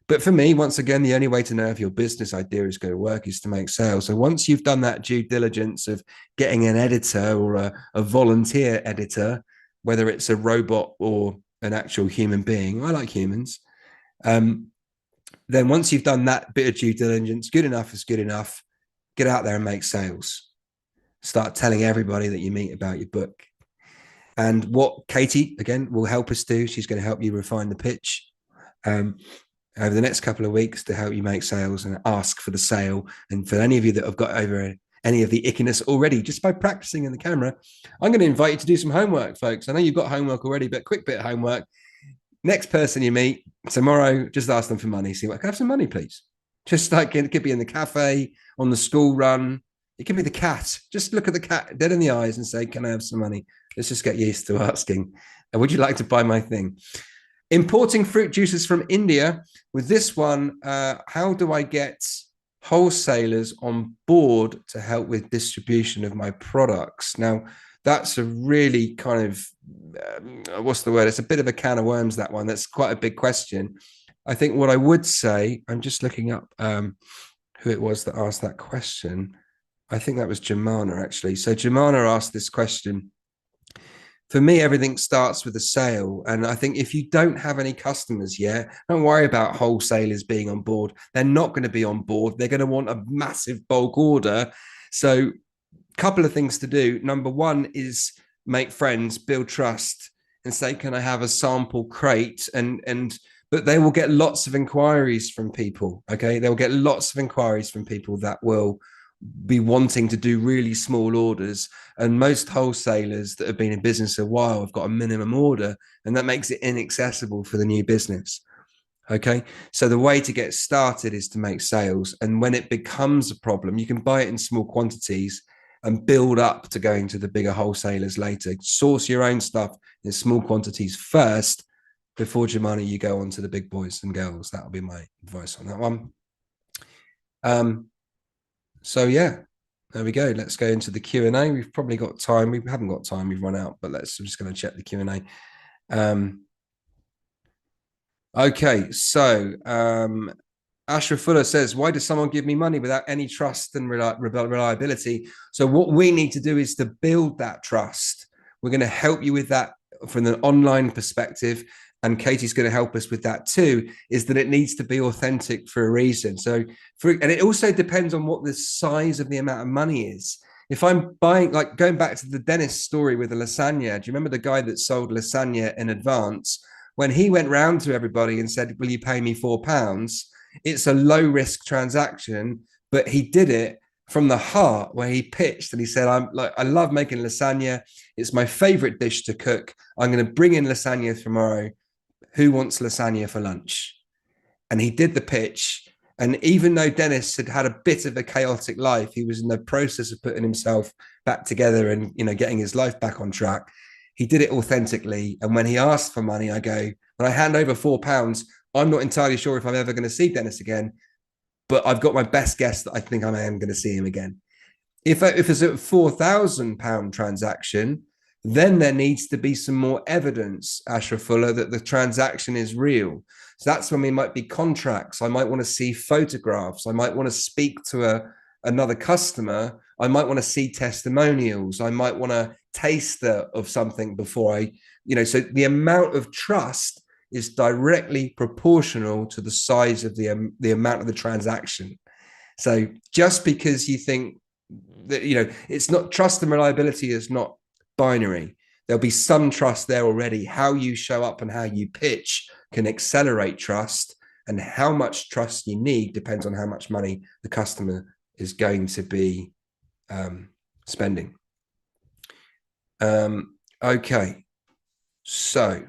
But for me, once again, the only way to know if your business idea is going to work is to make sales. So once you've done that due diligence of getting an editor or a volunteer editor, whether it's a robot or an actual human being, I like humans. Then once you've done that bit of due diligence, good enough is good enough. Get out there and make sales. Start telling everybody that you meet about your book. And what Katie, again, will help us do, she's going to help you refine the pitch over the next couple of weeks to help you make sales and ask for the sale. And for any of you that have got over any of the ickiness already, just by practicing in the camera, I'm going to invite you to do some homework, folks. I know you've got homework already, but quick bit of homework. Next person you meet tomorrow, just ask them for money. See, what, can I have some money, please? Just like it could be in the cafe, on the school run. It could be the cat. Just look at the cat dead in the eyes and say, can I have some money? Let's just get used to asking. And would you like to buy my thing? Importing fruit juices from India. With this one, how do I get wholesalers on board to help with distribution of my products? Now, that's a really kind of, what's the word? It's a bit of a can of worms, that one. That's quite a big question. I think what I would say, I'm just looking up who it was that asked that question. I think that was Jemana, actually. So Jemana asked this question. For me, everything starts with a sale. And I think if you don't have any customers yet, don't worry about wholesalers being on board. They're not going to be on board. They're going to want a massive bulk order. So a couple of things to do. Number one is make friends, build trust, and say, can I have a sample crate? But they will get lots of inquiries from people. Okay. They'll get lots of inquiries from people that will be wanting to do really small orders, and most wholesalers that have been in business a while have got a minimum order, and that makes it inaccessible for the new business. Okay, so the way to get started is to make sales, and when it becomes a problem, you can buy it in small quantities and build up to going to the bigger wholesalers later. Source your own stuff in small quantities first before, Jemana, you go on to the big boys and girls. That'll be my advice on that one. So yeah, there we go. Let's go into the Q&A. We've probably got time. We haven't got time. We've run out, but I'm just going to check the Q&A. Okay, so Ashra Fuller says, why does someone give me money without any trust and reliability? So what we need to do is to build that trust. We're going to help you with that from an online perspective. And Katie's going to help us with that too, is that it needs to be authentic for a reason. And it also depends on what the size of the amount of money is. If I'm buying, like going back to the dentist story with the lasagna, do you remember the guy that sold lasagna in advance? When he went round to everybody and said, will you pay me £4? It's a low risk transaction, but he did it from the heart, where he pitched and he said, I love making lasagna. It's my favorite dish to cook. I'm going to bring in lasagna tomorrow. Who wants lasagna for lunch? And he did the pitch. And even though Dennis had had a bit of a chaotic life, he was in the process of putting himself back together and, getting his life back on track. He did it authentically. And when he asked for money, I go, when I hand over £4, I'm not entirely sure if I'm ever going to see Dennis again, but I've got my best guess that I think I am going to see him again. If it's a £4,000 transaction, then there needs to be some more evidence, Ashra Fuller, that the transaction is real. So that's when we might be contracts. I might want to see photographs. I might want to speak to another customer. I might want to see testimonials. I might want a taster of something before so the amount of trust is directly proportional to the size of the amount of the transaction. So just because you think that, it's not, trust and reliability is not binary. There'll be some trust there already. How you show up and how you pitch can accelerate trust, and how much trust you need depends on how much money the customer is going to be spending. Okay, so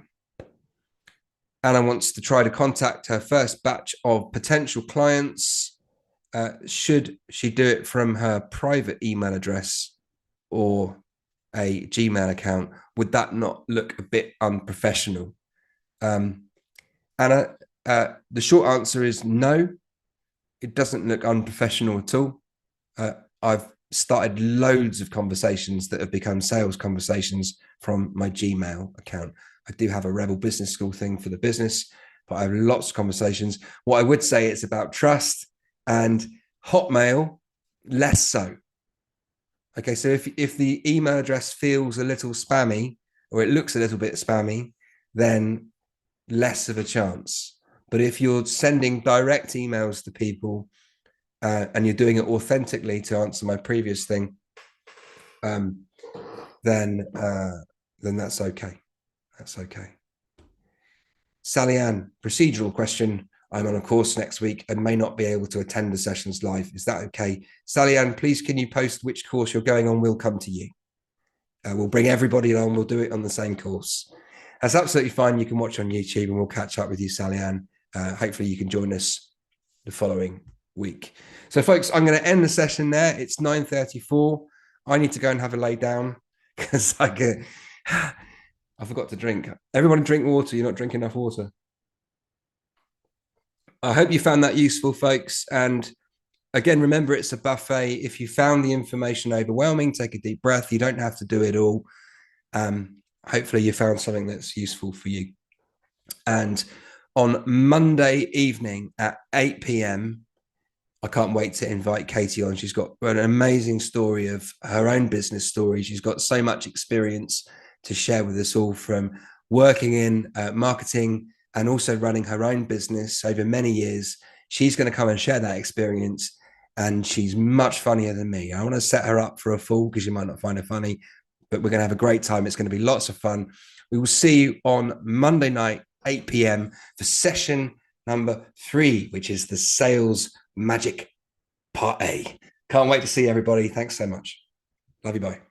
Anna wants to try to contact her first batch of potential clients. Should she do it from her private email address or a Gmail account? Would that not look a bit unprofessional? Anna, the short answer is no, it doesn't look unprofessional at all. I've started loads of conversations that have become sales conversations from my Gmail account. I do have a Rebel Business School thing for the business, but I have lots of conversations. What I would say, it's about trust, and Hotmail, less so. Okay, so if the email address feels a little spammy, or it looks a little bit spammy, then less of a chance. But if you're sending direct emails to people and you're doing it authentically, to answer my previous thing, then that's okay. That's okay. Sally Ann, procedural question. I'm on a course next week and may not be able to attend the sessions live. Is that okay? Sally Ann, please can you post which course you're going on? We'll come to you. We'll bring everybody along. We'll do it on the same course. That's absolutely fine. You can watch on YouTube and we'll catch up with you, Sally Ann. Hopefully you can join us the following week. So folks, I'm going to end the session there. It's 9:34. I need to go and have a lay down because I forgot to drink. Everyone drink water. You're not drinking enough water. I hope you found that useful, folks. And again, remember, it's a buffet. If you found the information overwhelming, take a deep breath. You don't have to do it all. Hopefully you found something that's useful for you. And on Monday evening at 8 p.m, I can't wait to invite Katie on. She's got an amazing story of her own business story. She's got so much experience to share with us all, from working in marketing and also running her own business over many years. She's going to come and share that experience, and she's much funnier than me. I want to set her up for a fool because you might not find her funny, but we're going to have a great time. It's going to be lots of fun. We will see you on Monday night, 8 p.m, for session number 3, which is the Sales Magic Part A. Can't wait to see everybody. Thanks so much. Love you. Bye.